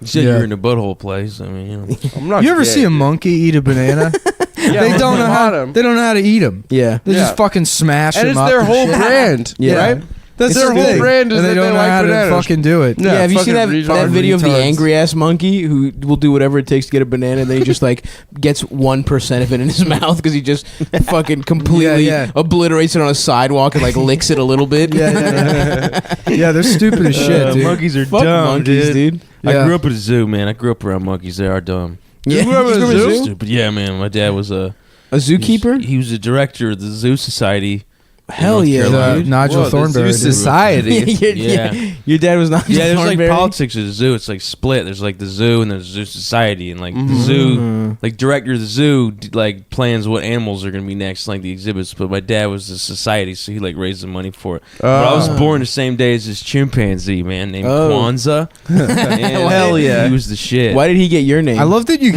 You said
Yeah.
you're in a butthole place. I mean, you know.
I'm not
You ever
gay,
see a
dude.
monkey eat a banana?
Yeah,
They don't know how.
bottom.
They don't know how to eat them.
Yeah.
They
Yeah.
just fucking smash
And
them
it's
up.
their
and
whole
shit.
brand,
Yeah.
right? That's
It's
their
the
whole
thing.
brand is
and
that
they don't know
like
how
bananas.
to fucking do it.
Yeah, have you seen that
fucking
that video of the
retards.
angry ass monkey who will do whatever it takes to get a banana, and then he just like gets 1% of it in his mouth because he just fucking completely
Yeah, yeah.
obliterates it on a sidewalk and like licks it a little bit.
Yeah, they're stupid as shit, dude.
Monkeys are
Fuck
dumb,
monkeys, dude.
I
Yeah.
grew up at a zoo, man. I grew up around monkeys. They are dumb.
Yeah,
grew up at a
you grew up
zoo?
Stupid. Yeah, man. My dad was
A zookeeper?
He was the director of the Zoo Society.
Hell
North
yeah,
Carolina.
dude.
Nigel
Whoa, the
Thornbury.
Zoo
dude.
Society.
Your dad was not.
Yeah, there's like politics at the zoo. It's like split. There's like the zoo and there's zoo society, and like the zoo, like director of the zoo, like plans what animals are gonna be next, like the exhibits. But my dad was the society, so he like raised the money for it. But I was born the same day as this chimpanzee man named Kwanzaa.
Hell yeah.
he was the shit.
Why did he get your name?
I love that you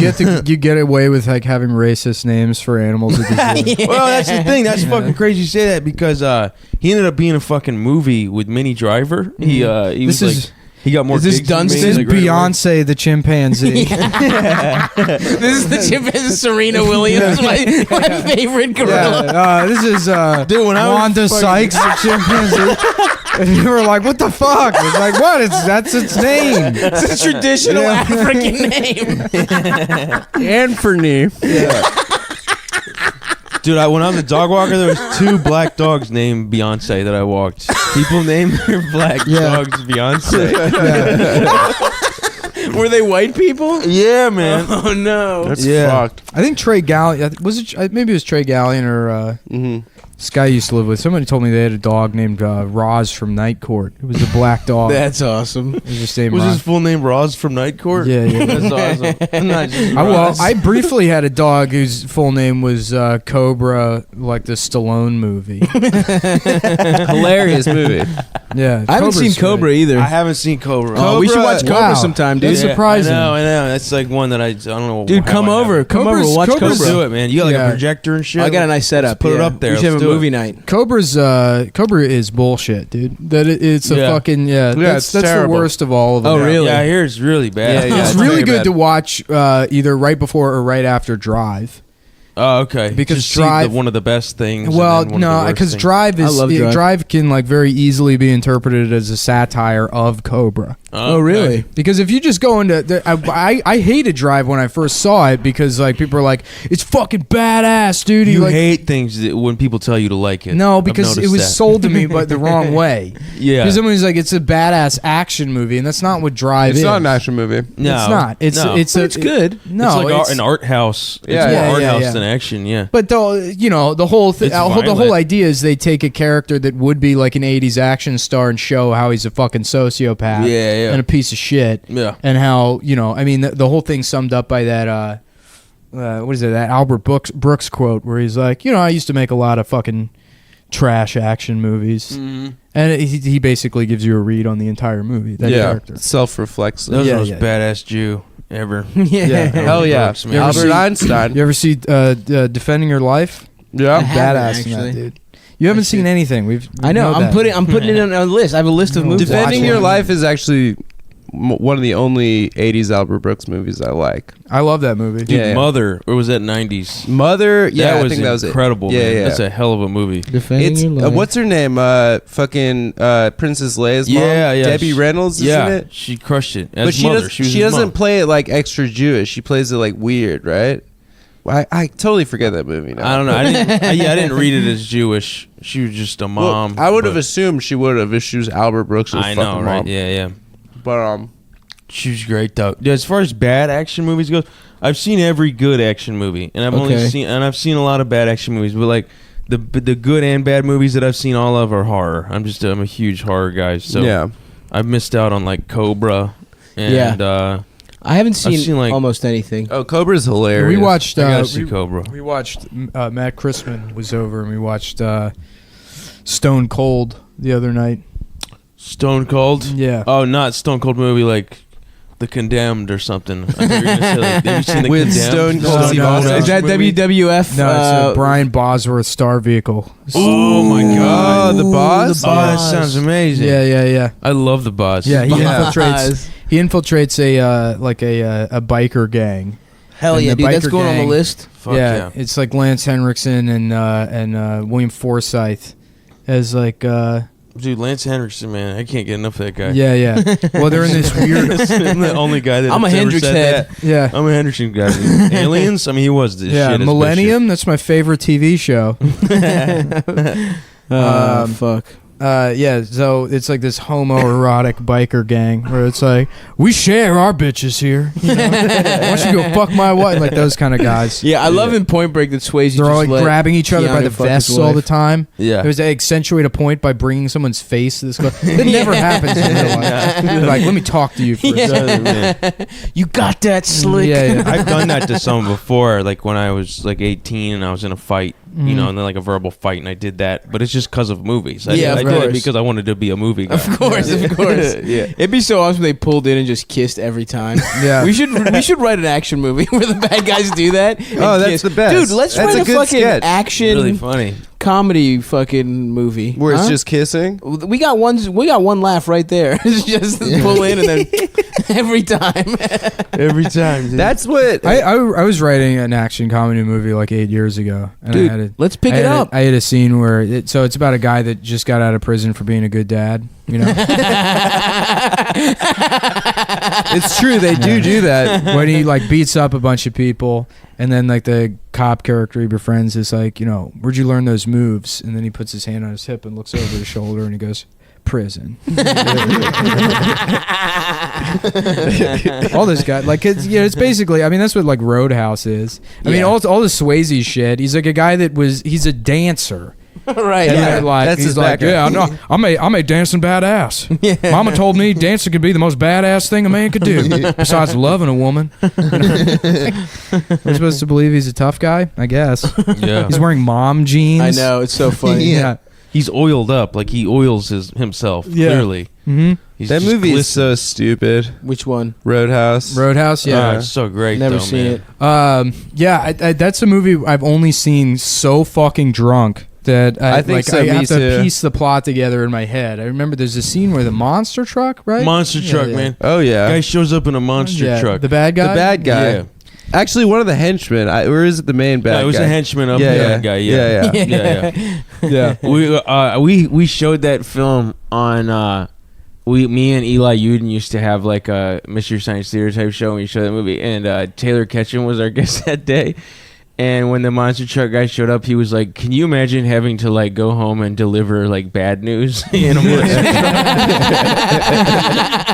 get away with like having racist names for animals at the zoo.
Well, that's the thing. That's fucking crazy you say that because he ended up being a fucking movie with Minnie Driver. He
This
was
is-
like he got more.
Is this
gigs than
Dunstan?
me,
This is
like, right away.
Beyonce the chimpanzee.
This is the chimpanzee Serena Williams, my favorite gorilla.
Yeah, this is
Dude, when I was
Wanda Sykes the chimpanzee. And you were like, "What the fuck?" It's like, "What? That's its name."
It's a traditional African name.
Anthony.
Dude, when I was a dog walker, there was 2 black dogs named Beyonce that I walked. People named their black dogs Beyonce.
Were they white people?
Yeah, man.
Oh no.
That's
Yeah.
fucked.
I think Trey Gallion was it? Maybe it was Trey Gallion or this guy I used to live with. Somebody told me they had a dog named Roz from Night Court. It was a black dog.
That's awesome.
It was just named
Was
Roz.
his full name Roz from Night Court?
Yeah, yeah.
That's awesome. Not just
Well,
Roz.
I briefly had a dog whose full name was Cobra, like the Stallone movie.
Hilarious movie.
Yeah,
I haven't seen
Cobra's
Cobra
great.
either.
I haven't seen Cobra.
Oh, we should watch
Wow.
Cobra sometime, dude.
That's surprising.
I know. That's like one that I don't know.
Dude,
how
come
I
over.
haven't.
Come over. We'll watch
Cobra's-
Cobra.
Do it, man. You got like
Yeah.
a projector and shit.
I got a nice setup.
put it
yeah.
up there.
We should have
Let's
a
do it.
movie night.
Cobra is bullshit, dude. It's a
Yeah.
fucking
it's
That's the
terrible.
worst of all of them.
Oh, really?
Yeah, I hear it's really bad.
Yeah,
It's
it's
really
very
good
bad.
to watch either right before or right after Drive.
Oh, okay.
Because
Just see
Drive-
one of the best things.
Well,
and then one of the
no,
worst
because
things.
Drive
I love Drive.
Drive can like very easily be interpreted as a satire of Cobra.
Oh, really?
Because if you just go into, I hated Drive when I first saw it because like people are like, it's fucking badass, dude.
You
like,
hate things that when people tell you to like it.
no,
I've
because it
noticed
was
that.
sold to me but the wrong way.
Yeah.
Because somebody's like, it's a badass action movie, and that's not what Drive
It's
is.
not an action movie.
No,
It's not. It's
no.
it's
But
a,
it's good.
No,
it's like an art house. It's
Yeah,
more
yeah,
art
yeah,
house
yeah.
than action. Yeah.
But the whole thing,
It's
the whole
violent.
idea is they take a character that would be like an '80s action star and show how he's a fucking sociopath,
Yeah.
and a piece of shit,
Yeah.
and how I mean, the whole thing summed up by that what is it? That Albert Brooks quote where he's like, I used to make a lot of fucking trash action movies,
Mm-hmm.
and he basically gives you a read on the entire movie. That character.
Self-reflexive.
That was
Yeah,
the most
yeah.
badass Jew ever.
Yeah.
Hell yeah.
Brooks, man.
Albert Einstein.
You ever see Defending Your Life?
Yeah.
I haven't,
Badass in that,
actually.
dude. You haven't seen anything.
I know.
that.
I'm putting it on a list. I have a list of
No.
movies.
Defending
Watch
Your
it.
Life is actually one of the only 80s Albert Brooks movies I like.
I love that movie.
Dude,
Yeah.
Mother, or was that 90s?
Mother, yeah,
that
I
was
think that was it.
incredible,
Yeah,
man.
yeah.
That's a hell of a movie.
Defending
It's
Your Life.
what's her name? Fucking Princess Leia's mom.
Yeah, yeah.
Debbie Reynolds,
Yeah,
isn't it?
she crushed it. As
But she
Mother.
does.
She, was
She
his
doesn't
mom.
play it like extra Jewish. She plays it like weird, right? I totally forget that movie now.
I don't know. I didn't read it as Jewish. She was just a
Well,
mom.
I would have
but-
assumed she would have if she was Albert Brooks'
I
fucking
know, right?
mom.
Yeah, yeah.
But
She was great though. As far as bad action movies goes, I've seen every good action movie, and I've seen a lot of bad action movies. But like the good and bad movies that I've seen, all of are horror. I'm a huge horror guy, so
yeah,
I've missed out on like Cobra, and
I haven't seen,
seen, like-
almost anything.
oh, Cobra's hilarious.
We watched.
I gotta see Cobra.
We watched. Matt Christman was over, and we watched Stone Cold the other night.
Stone Cold.
Yeah.
Oh, not Stone Cold movie like The Condemned or something. I thought you were gonna say, like, have you seen The
With
Condemned?
Stone Cold
No,
Steve
no,
Austin
no.
Is that
movie?
WWF?
No, it's a Brian Bosworth star vehicle.
Oh my god,
Oh, the boss.
Oh, that sounds amazing.
Yeah, yeah, yeah.
I love the boss.
Yeah, he
Yeah.
infiltrates. He infiltrates a biker gang.
Hell
and
yeah,
the
dude. That's
biker
going on
gang-
the list.
Fuck
yeah, it's like Lance Henriksen and William Forsythe as like
Dude, Lance Henriksen, man, I can't get enough of that guy.
yeah. Well, they're in this weird.
I'm the only guy that
I'm a
ever
Hendrix
said
head.
that.
Yeah.
I'm a Hendrickson guy. Aliens? I mean, he was the
Yeah,
shit.
Millennium. That's my favorite TV show.
Fuck.
Yeah, so it's like this homoerotic biker gang where it's like, we share our bitches here. You know? Why don't you go fuck my wife? Like those kind of guys.
Yeah, I love in Point Break that Swayze.
They're all
just
like
let
grabbing each other by
Keanu
the
fuck his
vests all the
wife.
time.
Yeah.
It was to accentuate a point by bringing someone's face to this. It never happens in real life. They're like, let me talk to you for a second.
You got that slick.
Yeah.
I've done that to someone before, like when I was like 18 and I was in a fight, you know, and then like a verbal fight, and I did that. But it's just because of movies. I
Yeah,
did
of
it
course.
because I wanted to be a movie guy.
Of course.
Yeah.
It'd be so awesome if they pulled in and just kissed every time.
Yeah.
We should write an action movie where the bad guys do that. and
Oh, that's
kiss.
the best.
Dude, let's
That's
write
a
a
good
fucking
sketch.
action
Really funny.
comedy fucking movie.
Where it's
Huh?
just kissing.
We got one laugh right there. It's just pull in and then every time.
Every time. Dude.
That's what.
I was writing an action comedy movie like 8 years ago. And
Dude,
I had
let's pick it up.
I had a scene where it's about a guy that just got out of prison for being a good dad. You know,
It's true. They do that.
when he like beats up a bunch of people, and then like the cop character he befriends is like, you know, where'd you learn those moves? And then he puts his hand on his hip and looks over his shoulder and he goes, prison. All this guy, like, it's basically, I mean, that's what like Roadhouse is. I mean, all the Swayze shit. He's like a guy he's a dancer.
Right.
And
Yeah.
they're like,
That's
he's
his
like,
background.
yeah, no, I'm a dancing badass. Mama told me dancing could be the most badass thing a man could do, besides loving a woman. We're supposed to believe he's a tough guy, I guess.
Yeah.
He's wearing mom jeans.
I know, it's so funny.
Yeah.
He's oiled up. Like he oils himself.
Yeah.
Clearly.
Mm-hmm.
He's
That
just
movie is
glistening.
so stupid.
Which one?
Roadhouse.
Roadhouse, yeah.
Oh, it's so great.
Never
though,
seen
man.
it.
Yeah, that's a movie I've only seen so fucking drunk that
I think so,
I
me
have to
too.
piece the plot together in my head. I remember there's a scene where the monster truck, right?
Monster
Yeah,
truck,
yeah.
man.
Oh yeah.
Guy shows up in a monster
Yeah,
truck.
The bad guy.
The bad guy.
Yeah.
Actually, one of the henchmen. Or is it the main bad guy?
No, it was a henchman of the bad guy. Yeah.
Yeah.
Yeah. We showed that film on me and Eli Uden used to have like a Mystery Science Theater type show when we showed that movie, and Taylor Ketchum was our guest that day. And when the monster truck guy showed up, he was like, "Can you imagine having to like go home and deliver like bad news in a monster truck?"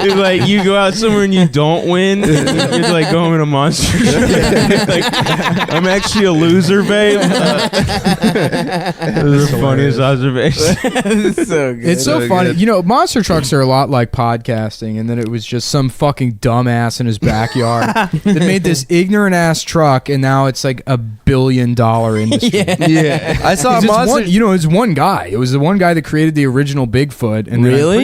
It's like you go out somewhere and you don't win. You have to like go home in a monster truck. Like, I'm actually a loser, babe. Those are the funniest observations.
It's so good.
It's so
So
funny.
good.
You know, monster trucks are a lot like podcasting, and then it was just some fucking dumbass in his backyard that made this ignorant ass truck, and now it's like $1 billion industry.
Yeah. I saw a
It's
monster.
one, it's one guy. It was the one guy that created the original Bigfoot, and then
Really?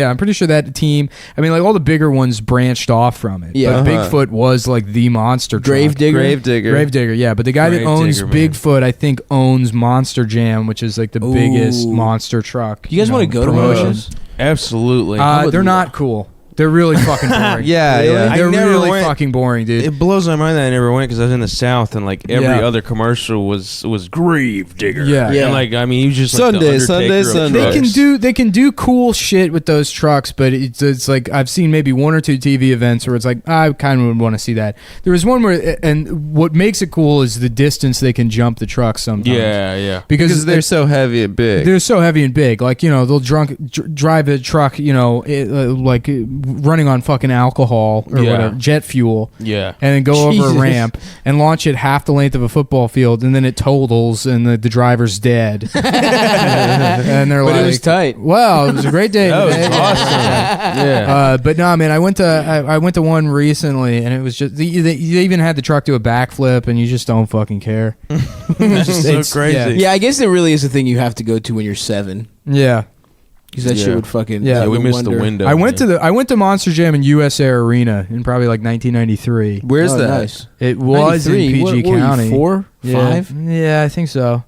I'm pretty sure that team. I mean, like all the bigger ones branched off from it.
Yeah.
but
Uh-huh.
Bigfoot was like the monster truck.
Gravedigger.
Gravedigger.
Gravedigger, yeah, but the guy that
Gravedigger,
owns
man.
Bigfoot, I think, owns Monster Jam, which is like the biggest
Ooh.
monster truck.
You guys want to go to one of
promotions?
those?
Absolutely. I would
They're
love-
not cool. They're really fucking boring.
Yeah,
Really?
yeah.
They're
I never
really
went-
fucking boring, dude.
It blows my mind that I never went because I was in the South and like every
Yeah.
other commercial was Grave Digger.
Yeah.
Yeah.
And like I mean, he was just like
Sunday,
the Undertaker
Sunday,
of
Sunday.
trucks.
They can do cool shit with those trucks, but it's like I've seen maybe one or two TV events where it's like I kind of would want to see that. There was one where, and what makes it cool is the distance they can jump the truck sometimes.
Yeah, yeah.
Because they're so heavy and big.
They're so heavy and big. Like, they'll drive a truck, like running on fucking alcohol or
Yeah.
whatever, jet fuel,
Yeah.
and then go over
Jesus.
a ramp and launch it half the length of a football field, and then it totals and the driver's dead. And they're
But
like,
it was tight.
"Wow, it was a great day."
That was
today."
awesome. Yeah.
But no, man, I went to one recently, and it was just they even had the truck do a backflip, and you just don't fucking care.
That's so
it's-
crazy.
Yeah, I guess it really is a thing you have to go to when you're 7.
Yeah.
Because that shit
Yeah.
would fucking...
Yeah,
Yeah, we missed the
wonder.
window.
I went to Monster Jam in USA Arena in probably like 1993.
Where's
Oh,
that?
nice.
It was in
93.
PG
What were you,
County.
4?
Yeah.
5?
Yeah, I think so.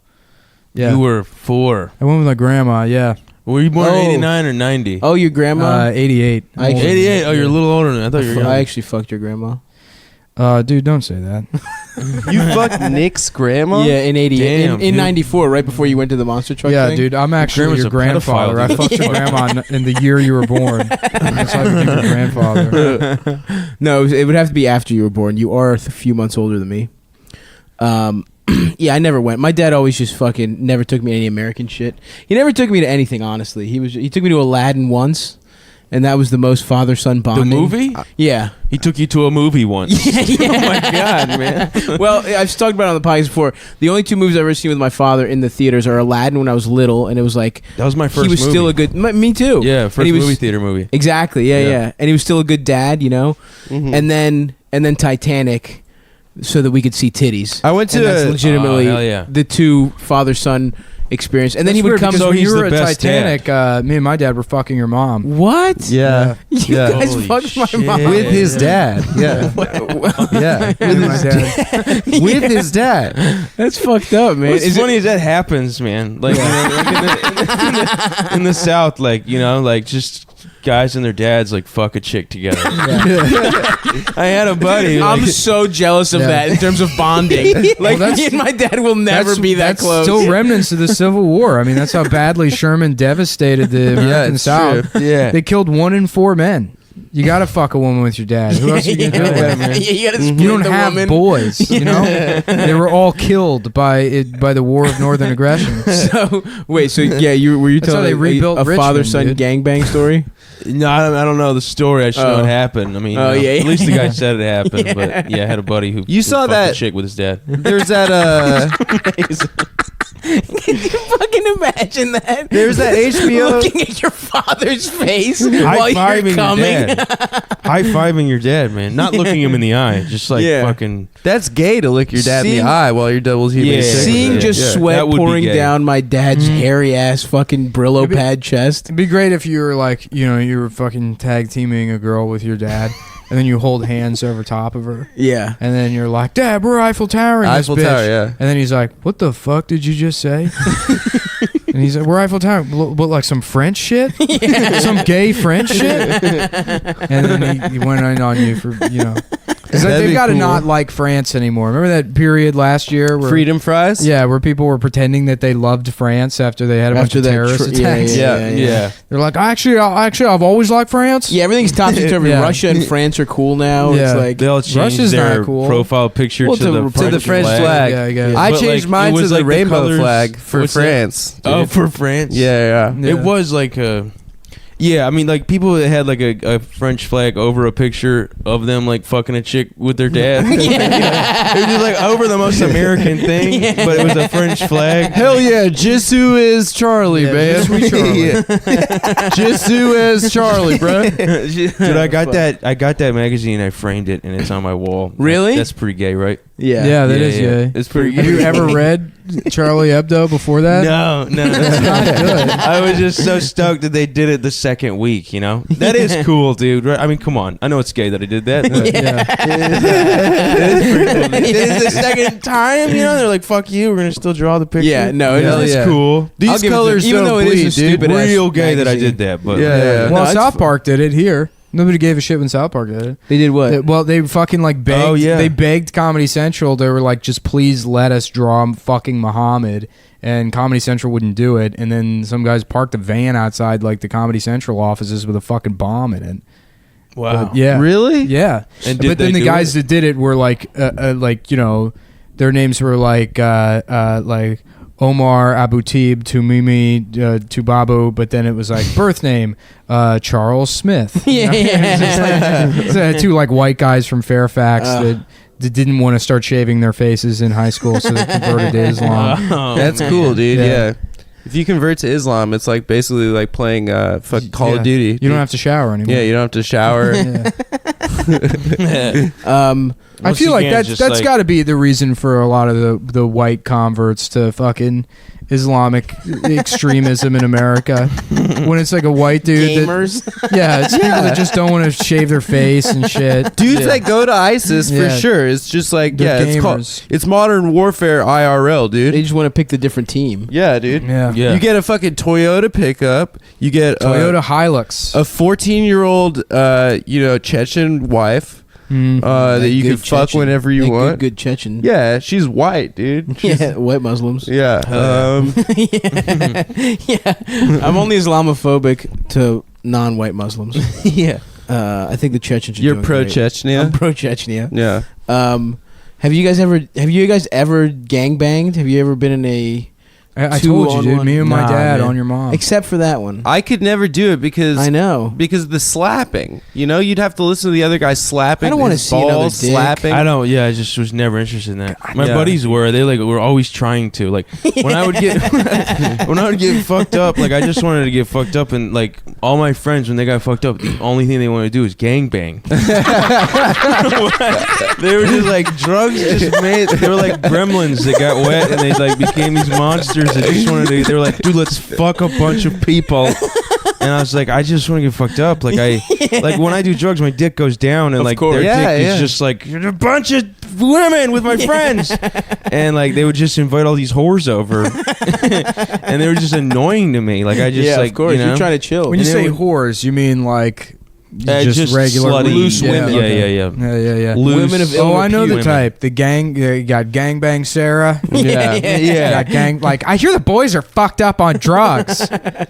Yeah,
You were 4.
I went with my grandma. Yeah,
Were you born
Oh.
89 or 90?
Oh, your grandma?
88.
I actually-
88. Oh, you're a little older than I thought you were.
I
Younger.
actually fucked your grandma.
Dude, don't say that.
You fucked Nick's grandma?
Yeah, in 88.
Damn,
in
dude.
94, right before you went to the monster truck
Yeah,
thing.
dude, I'm actually
grandma's
your
a
grandfather.
pedophile,
I
dude.
fucked your grandma in the year you were born. That's how I became your grandfather.
No, it would have to be after you were born. You are a few months older than me. Yeah, I never went. My dad always just fucking never took me to any American shit. He never took me to anything, honestly. He took me to Aladdin once, and that was the most father-son
The
bonding.
movie?
Yeah.
He took you to a movie once. Oh my god, man.
Well, I've talked about it on the podcast before. The only two movies I've ever seen with my father in the theaters are Aladdin when I was little, and it was like
That was my first
he was
movie.
still a good. Me too.
Yeah,
And
first
he was-
movie theater movie.
Exactly. Yeah,
Yeah.
yeah. And he was still a good dad, you know.
Mhm.
And then Titanic, so that we could see titties.
I went
And
to
that's
a,
legitimately
hell yeah.
the two father-son experience. And then
That's
he would
weird
come.
because
So
when
he's
you
the
were at
best
Titanic, me and my dad were fucking your mom.
What?
yeah,
You
yeah.
guys
Holy
fucked my
shit.
mom.
with his dad. Yeah, yeah,
Me and my dad.
with his dad.
That's fucked up, man.
What's
Is it-
funny is that happens, man. Like, you know, like in the South, like, you know, like just guys and their dads like fuck a chick together. I had a buddy. Like,
I'm so jealous of
Yeah.
that in terms of bonding. Like,
that's-
me and my dad will never be that
that's
close.
Still remnants of the Civil War. I mean, that's how badly Sherman devastated the American
it's
South.
true.
yeah.
They killed 1 in 4 men. You gotta fuck a woman with your dad. Who else are you gonna do it with?
Yeah, you gotta split
You don't
the
have
woman.
boys, you know. They were all killed by the War of Northern Aggression.
So wait, so yeah, were you
That's how
telling
they rebuilt
a
Richmond,
father-son
dude.
gangbang story?
No, I don't know the story. I just know
Oh.
it happened. I mean,
Oh,
you know,
yeah,
at least the guy
yeah.
said it happened.
Yeah.
But yeah, I had a buddy who
You saw
fucked
that-
a chick with his dad.
There's that
Can you fucking imagine that?
there's that HBO.
Looking at your father's face while
High-fiving
you're
your
coming.
dad. High-fiving your dad, man. Not looking him in the eye. Just like
Yeah.
fucking...
That's gay to look your dad in
Seeing-
the eye while you're double teaming.
Yeah.
a chick with
Seeing
it.
just
Yeah.
sweat
That would be
pouring
gay.
down my dad's hairy ass fucking Brillo
Maybe-
pad chest.
It'd be great if you were like, you know, you were fucking tag teaming a girl with your dad, and then you hold hands over top of her,
Yeah.
and then you're like, "Dad, we're Eiffel Towering this
Eiffel
bitch."
Tower, yeah.
And then he's like, "What the fuck did you just say?" And he's like, "We're Eiffel Tower, what, like some French shit, some gay French shit." And then he went in on you for, you know, because
That'd
they've
be
got to
cool.
not like France anymore. Remember that period last year where
Freedom fries.
yeah, where people were pretending that they loved France after they had a bunch
After
of
that
terrorist
yeah,
attacks.
Yeah.
They're like, actually, I've always liked France.
Yeah, everything's topsy-turvy.
Yeah.
Russia and France are cool now.
Yeah.
It's like
They all changed
Russia's
their
not cool.
profile picture
Well,
to the
French flag.
Yeah, I guess.
I
But,
changed
like,
mine
it
to
was
the
like the
rainbow
colors-
flag for
what's that?
France.
Oh,
dude.
for France?
Yeah.
Yeah.
It was like a... Yeah, I mean, like, people that had, like, a French flag over a picture of them, like, fucking a chick with their dad. It was just, like, over the most American thing, but it was a French flag.
Hell yeah, Jisoo is Charlie,
Yeah,
man.
Jisoo Charlie.
Jisoo is Charlie, bro.
Dude, I got that magazine. I framed it, and it's on my wall.
Really?
That's pretty gay, right?
yeah.
Yeah, that is gay.
It's pretty
Have
gay.
you ever read Charlie Hebdo before that?
No, that's
not good.
I was just so stoked that they did it the second week. You know, that is cool, dude. Right? I mean, come on. I know it's gay that I did that. But
Yeah.
it is pretty cool. They did it the second time. You know, they're like, "Fuck you. We're gonna still draw the picture."
Yeah, no, it
Hell
is.
yeah.
cool.
I'll
These
give it to
colors
them, even
don't
though it is a
bleed, dude.
stupid ass
Real gay that I
magazine.
did that, but
Yeah, yeah.
Well,
No,
South
it's-
Park did it here. Nobody gave a shit when South Park did it.
They did what?
Well, they fucking like begged.
Oh, yeah.
They begged Comedy Central. They were like, "Just please let us draw fucking Muhammad." And Comedy Central wouldn't do it. And then some guys parked a van outside like the Comedy Central offices with a fucking bomb in it.
wow.
But, yeah.
Really?
Yeah.
And did
But then
they
the
do
guys
it?
that did it were like you know, their names were like Omar Abutib Tumimi Tubabu, but then it was like birth name Charles Smith.
Yeah, yeah.
It's just like, two like white guys from Fairfax that didn't want to start shaving their faces in high school, so they converted to Islam.
Oh,
That's
man.
cool, dude.
Yeah.
Yeah. If you convert to Islam, it's like basically like playing fuck Call
Yeah.
of Duty.
You don't have to shower anymore.
Yeah, you don't have to shower.
Yeah. I
Once
feel like
again,
that's
just
that's
like-
got to be the reason for a lot of the white converts to fucking Islamic extremism in America. When it's like a white dude,
Gamers.
it's people that just don't want to shave their face and shit.
Dudes
Yeah.
that go to ISIS for
Yeah.
sure. It's just like
They're
it's
gamers.
it's modern warfare IRL, dude.
They just want to pick the different team.
Yeah, dude.
Yeah.
Yeah.
You get a fucking Toyota pickup. You get
Toyota Hilux.
a 14-year-old Chechen wife that you can
Good
fuck
Chechen.
whenever you
Like
want.
Good Chechen.
Yeah, she's white, dude. She's-
Yeah, white Muslims.
Yeah.
Yeah. I'm only Islamophobic to non-white Muslims.
Yeah.
I think the Chechens are
You're
doing
pro
great.
Chechnya.
I'm pro Chechnya.
Yeah.
Have you guys ever gangbanged? Have you ever been in a
I told you, dude.
2-on-1?
Me and my
Nah,
dad
man.
on your mom.
Except for that one.
I could never do it because
I know.
because the slapping. You know, you'd have to listen to the other guy slapping.
I don't wanna
his
see another
balls
dick.
slapping.
I don't. Yeah, I just was never interested in that. My
Yeah.
buddies were. They were always trying to. Like when I would get when I would get fucked up. Like I just wanted to get fucked up, and like all my friends when they got fucked up, the only thing they wanted to do was gangbang. They were just like drugs. Just made. They were like gremlins that got wet, and they like became these monsters that just wanted to. They were like, dude, let's fuck a bunch of people. And I was like, I just want to get fucked up. Like like when I do drugs, my dick goes down, and
Of
like
course.
their
Yeah,
dick
yeah.
is just like a bunch of women with my friends, and like they would just invite all these whores over, and they were just annoying to me. Like I just
yeah,
like
of course.
you know,
You're trying to chill.
When you
And
say
then
whores, you mean like just regular
slutty,
loose women?
Yeah,
Okay.
yeah.
Yeah.
Loose
Women of ill
Oh, I know the
women.
type. The gang. You got gangbang Sarah.
Yeah.
You got gang. Like I hear the boys are fucked up on drugs.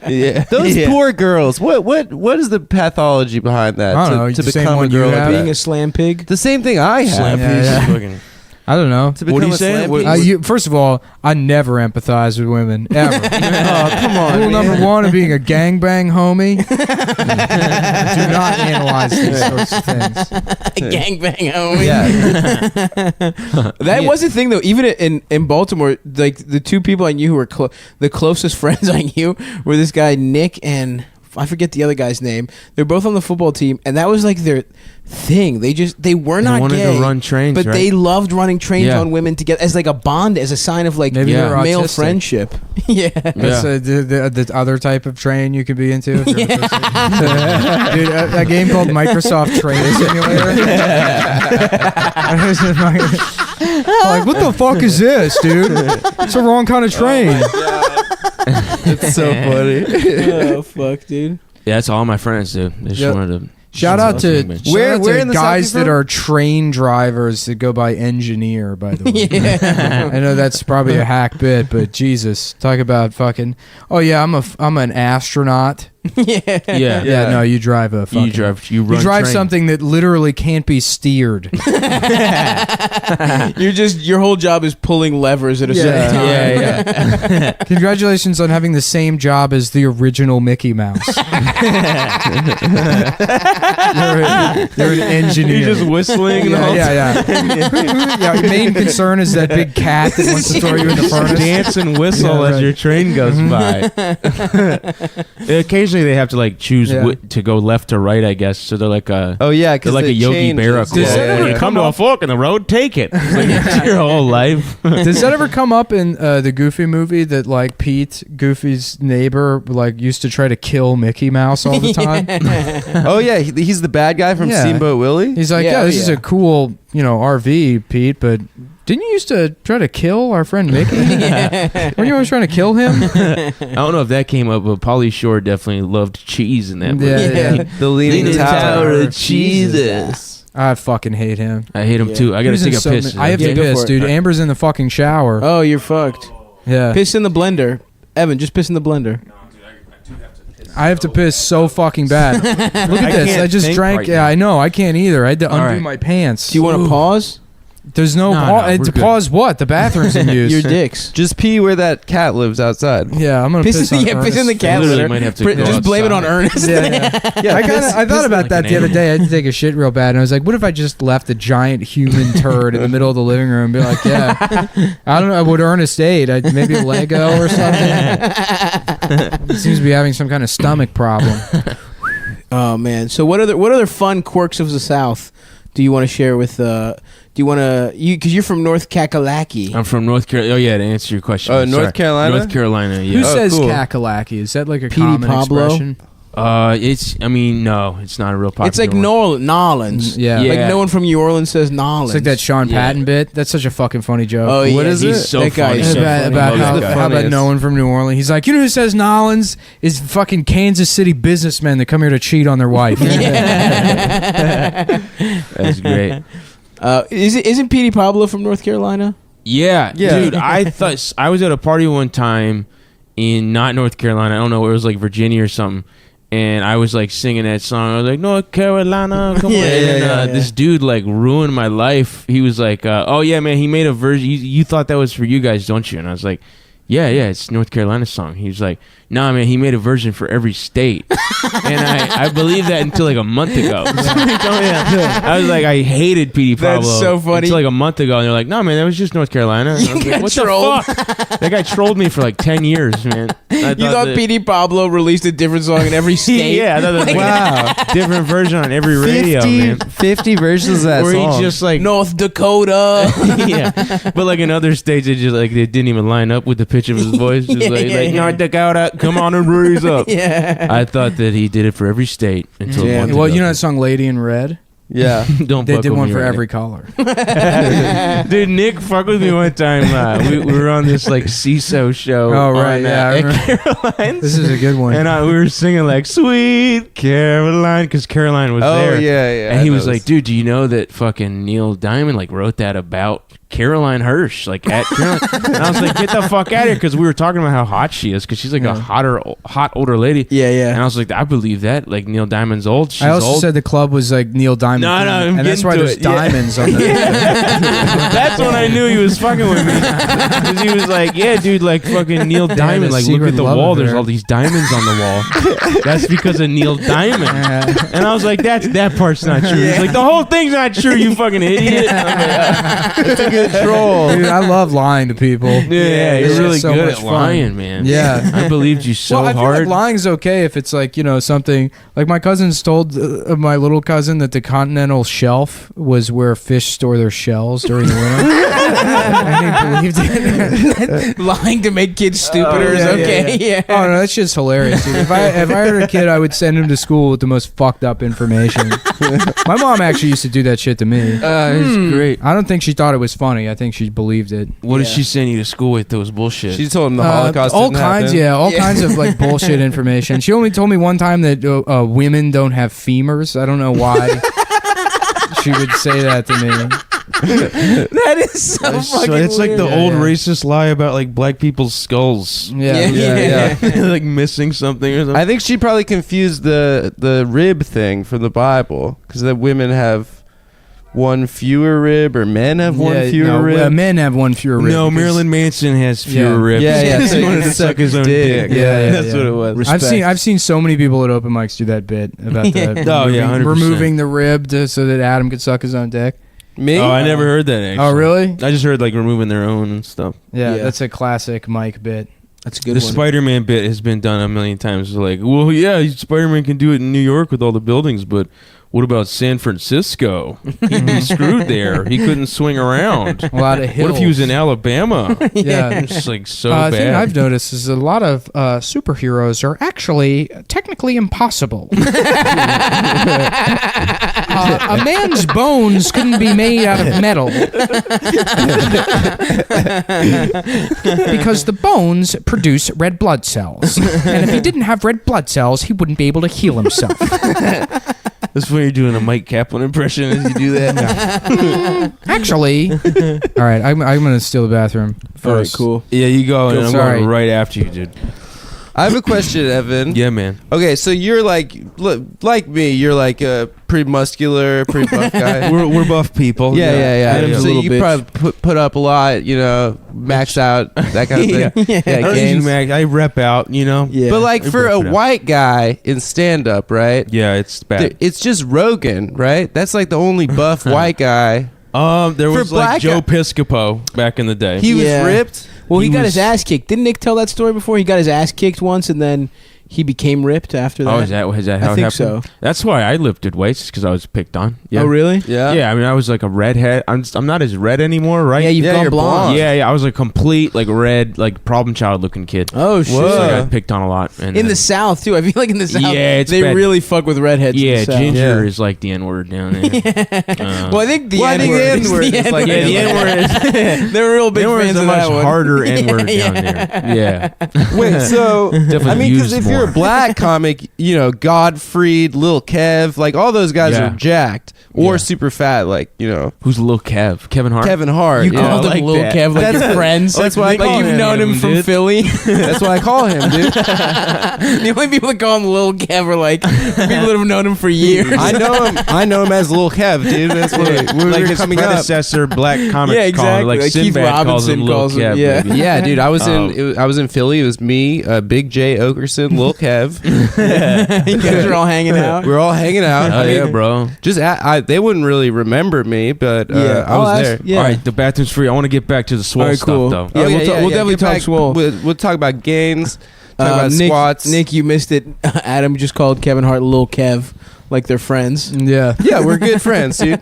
Yeah.
Those
Yeah.
poor girls. What is the pathology behind that?
I don't know,
To
the same
become a
one you
girl like
have?
Being
that?
a slam pig.
The same thing I have.
Slam
Yeah,
piece.
yeah.
Fucking-
I don't know.
To
What
become
are you
a
saying?
slam
What-
piece?
First of all, I never empathize with women ever.
Oh, come on.
Rule
man.
number one of being a gangbang homie: do not analyze these sorts of things.
Gangbang, homie.
Yeah.
That was the thing though. Even in Baltimore, like the two people I knew who were the closest friends I knew were this guy Nick and I forget the other guy's name. They're both on the football team, and that was like their thing. They were not
wanted
gay,
to run trains,
but
right?
they loved running trains
Yeah.
on women together as like a bond, as a sign of like
Maybe
Yeah.
they're
male
autistic.
friendship. Yeah.
That's the other type of train you could be into. If you're autistic. Dude, a game called Microsoft Train Simulator. Like, what the fuck is this, dude? It's the wrong kind of train.
It's so funny.
Oh fuck, dude.
Yeah, that's all my friends do. They just
Yep.
wanted to.
Shout out to
Where in the
guys
South you
that
from?
are train drivers that go by engineer, by the way.
Yeah.
I know that's probably a hack bit, but Jesus, talk about fucking. Oh yeah, I'm an astronaut.
Yeah.
Yeah.
Yeah, no, you drive a fucking.
You run
You drive
train.
something that literally can't be steered.
Your whole job is pulling levers at a certain time.
Yeah.
Congratulations on having the same job as the original Mickey Mouse. you're an engineer.
You're just whistling. the whole
yeah. Yeah, your main concern is that big cat that wants to throw you in the furnace.
dance and whistle
Yeah,
as
right.
your train goes by. Occasionally, they have to like choose
Yeah.
to go left to right, I guess. So they're like a
Oh yeah,
they're
because
like a Yogi Berra quote.
Does that ever
When you come
come
to a
up-
fork in the road, take it. It's like, it's your whole life.
Does that ever come up in the Goofy movie that like Pete, Goofy's neighbor, like used to try to kill Mickey Mouse all the time?
Oh yeah, he's the bad guy from
Yeah.
Steamboat Willie.
He's like,
Yeah,
yeah, this is
yeah.
a cool, RV, Pete, but didn't you used to try to kill our friend Mickey? Weren't you always trying to kill him?
I don't know if that came up, but Pauly Shore definitely loved cheese in that movie.
Yeah.
The Leaning
Leaning
Tower.
Tower of
Jesus.
I fucking hate him.
I hate him
Yeah.
too. I
He
gotta
was in
take a
so
piss.
many- I have
Yeah,
to
go
piss,
for it.
dude. Amber's in the fucking shower.
Oh, you're fucked.
Yeah.
Piss in the blender. Evan, just piss in the blender.
I have to piss so fucking bad. Look at
I
this.
can't
I just
think
drank.
right
Yeah,
now.
I know. I can't either. I had to undo
right.
my pants.
Do you want to pause?
There's no,
No,
pause.
we're
To
good.
pause what? The bathroom's in use.
Your dicks.
Just pee where that cat lives outside.
Yeah, I'm gonna
Piss
piss
in
on
the, piss in
Ernest.
the cat
Literally
litter.
might have to
Just
go
blame it on
outside.
Ernest.
Yeah. I thought about
like
that
an
the other
animal.
day. I had to take a shit real bad, and I was like, "What if I just left a giant human turd in the middle of the living room?" And be like, "Yeah, I don't know what Ernest ate. Maybe a Lego or something." He seems to be having some kind of stomach problem.
Oh man. So what other fun quirks of the South do you want to share with? Do you want to because you're from North Kakalaki?
I'm from North Carolina. Oh yeah, to answer your question.
Oh,
I'm
North
sorry.
Carolina?
North Carolina.
Who
Yeah.
says
cool.
kakalaki? Is that like a
Petey
common
Pablo?
expression?
It's. I mean, no, it's not a real popular.
It's like
one.
Nolans.
Yeah.
Like
Yeah.
no one from New Orleans says Nolans.
It's like that Sean
Yeah.
Patton bit. That's such a fucking funny joke.
Oh yeah.
What is
he's
it?
So
that guy
funny.
is so
about
funny.
about
He's
how,
the
how about
funniest.
no one from New Orleans? He's like, you know who says Nolans is fucking Kansas City businessmen that come here to cheat on their wife.
That's great.
Isn't Petey Pablo from North Carolina?
Yeah,
Yeah.
dude. I thought I was at a party one time in not North Carolina. I don't know. It was like Virginia or something. and I was like singing that song. I was like, North Carolina, come on.
Yeah,
And
yeah,
this dude like ruined my life. He was like, oh yeah, man, he made a version. You thought that was for you guys, don't you? And I was like, yeah, it's North Carolina song. He was like, nah, man, he made a version for every state. And I believed that until like a month ago. I was like, I hated P.D. Pablo.
That's so funny.
Until like a month ago, and they're like, no, man, that was just North Carolina. And I was like, what
trolled.
the fuck? That guy trolled me for like 10 years, man.
You thought
that-
P.D. Pablo released a different song in every state?
Yeah, I thought that was
Wow.
different version on every radio,
50,
man.
50 versions of that
Or
song.
he just like
North Dakota.
yeah, but like in other states, it just like they didn't even line up with the pitch of his voice. Just like North Dakota, come on and raise up.
Yeah.
I thought that he did it for every state until
Yeah.
one.
Well, you know that song "Lady in Red"?
yeah.
Don't
They
fuck
did
with
one
me
for
right
every color.
now. Dude, Nick fucked with me one time. We were on this like CISO show.
Oh, right,
on,
yeah, I
at
remember.
Caroline's.
This is a good one.
And we were singing like "Sweet Caroline" because Caroline was
Oh,
there.
yeah.
And
I
he
know
was
this.
like, dude, do you know that fucking Neil Diamond like wrote that about Caroline Hirsch, like at Caroline? And I was like, get the fuck out of here, because we were talking about how hot she is, because she's like a hot older lady.
Yeah,
And
yeah.
I was like, I believe that. Like Neil Diamond's old. She's
I also
old.
said the club was like Neil Diamond.
No,
themed,
I'm
and that's
getting
why
to
there's
it. Yeah.
diamonds on the.
That's when I knew he was fucking with me, because he was like, yeah, dude, like fucking Neil
a
Diamond. Like, look
secret
at the
love
wall. There's
affair.
all these diamonds on the wall. That's because of Neil Diamond. And I was like, that part's not true. He's like, the whole thing's not true, you fucking idiot.
It's a good troll.
Dude, I love lying to people.
Yeah,
it's
you're really
so
good
much
at
fun.
lying, man.
Yeah.
I believed you so
well, I feel
hard.
like lying's okay if it's like, you know, something like my cousins told my little cousin that the continental shelf was where fish store their shells during the winter. And he believed it.
Lying to make kids stupider is
yeah,
okay. Yeah.
Oh no, that's just hilarious. Dude. If I had a kid, I would send him to school with the most fucked up information. My mom actually used to do that shit to me.
It's great.
I don't think she thought it was funny. I think she believed it.
What did she send you to school with that was bullshit?
She told him the Holocaust
all
didn't
kinds,
happen.
all kinds of like bullshit information. She only told me one time that women don't have femurs. I don't know why she would say that to me.
That is so fucking
it's like the
weird.
old
Yeah.
racist lie about like black people's skulls.
Yeah,
Yeah.
Like missing something or something.
I think she probably confused the rib thing from the Bible, because that women have one fewer rib, or men have one fewer rib.
men have one fewer rib.
no,
because
Marilyn Manson has fewer
Yeah.
ribs.
Yeah, yeah,
He
so he
wanted to
suck
suck his
his
own
dick.
dick.
Yeah,
That's
yeah.
what it was.
Respect.
I've seen so many people at open mics do that bit about the
Oh, yeah, 100%.
removing the rib so that Adam could suck his own dick.
Me?
Oh, I never heard that. Actually.
Oh, really?
I just heard like removing their own and stuff.
Yeah,
Yeah.
that's a classic Mike bit.
That's a good
The
one.
Spider-Man bit has been done a million times. It's like, well, yeah, Spider-Man can do it in New York with all the buildings, but what about San Francisco? He'd be screwed there. He couldn't swing around.
A lot of hills.
What if he was in Alabama?
Yeah.
It's just like so
The thing
bad.
I've noticed is a lot of superheroes are actually technically impossible. A man's bones couldn't be made out of metal because the bones produce red blood cells, and if he didn't have red blood cells, he wouldn't be able to heal himself.
That's when you're doing a Mike Kaplan impression as you do that.
Actually, all right, I'm gonna steal the bathroom
All right,
first.
cool.
Yeah, you go, and I'm
Sorry.
going right after you, dude.
I have a question, Evan.
Yeah, man.
Okay, so you're like me. You're like a pretty muscular, pretty buff guy.
We're buff people.
Yeah.
Adam's a
So
little
you
bitch.
probably put up a lot, you know, max out, that kind of thing.
I don't do
gains.
mag. I rep out, you know.
Yeah.
But like
We
for
broke
a
it up.
white guy in stand up, right?
Yeah, it's bad.
It's just Rogan, right? That's like the only buff white guy.
There
For
was like
black
Joe
guy-
Piscopo back in the day.
He
Yeah.
was ripped.
Well, he
He
got
was-
his ass kicked. Didn't Nick tell that story before? He got his ass kicked once, and then he became ripped after that.
Oh, is that how
I
it
think
happened?
so.
That's why I lifted weights, because I was picked on. Yeah.
Oh, really?
Yeah.
Yeah, I mean, I was like a redhead. I'm not as red anymore, right?
Yeah, you've
Yeah,
gone
you're
blonde.
Yeah, I was a complete like red, like problem child looking kid.
Oh shit!
Whoa.
So I got picked on a lot. And
In the
then-
South too. I feel like in the South,
Yeah, it's
they
bad.
really fuck with redheads. in
yeah,
the South.
ginger
Yeah.
is like the N word down there.
Well, I think the
Well, I think the
N-word is
N-word is like-
yeah, the N word is.
They're real big
The N word
fans
is a
of
much
that one.
harder N word
Yeah,
down there. Yeah,
Wait, so
Definitely
I mean, because
used
if
more.
you're a black comic, you know, Godfried, Lil Kev, like all those guys
Yeah.
are jacked or
Yeah.
super fat, like, you know,
Who's Lil Kev? Kevin Hart.
Kevin Hart.
You
yeah.
called him
like
Lil
that.
Kev like
That's
your
the-
friends.
that's why I
like
call
you've
him,
known him from
dude.
Philly.
That's what I call him, dude.
The only people that call him Lil Kev are like people that have known him for years.
I know him as Lil Kev, dude. That's what we
like
were
his
coming up.
predecessor, black comics.
Yeah,
call him,
exactly.
Like,
Like Keith
Sinbad calls him
Robinson
Lil
calls him,
Kev.
yeah.
baby.
Yeah, dude, I was
Oh.
I was in Philly. It was me, Big J Okerson, Lil Kev.
You guys are all hanging out.
We were all hanging out.
Oh
I mean,
yeah, bro.
just they wouldn't really remember me, but
Yeah,
I
I'll
was
ask-
there.
Yeah.
All right, the bathroom's free. I want to get back to the swole
All right, cool.
stuff, though.
Yeah, we'll definitely
Get
talk
back-
swole.
We'll talk about gains. Talk about
Nick,
squats.
Nick, you missed it. Adam just called Kevin Hart Lil Kev, like they're friends.
Yeah.
Yeah, we're good friends, dude.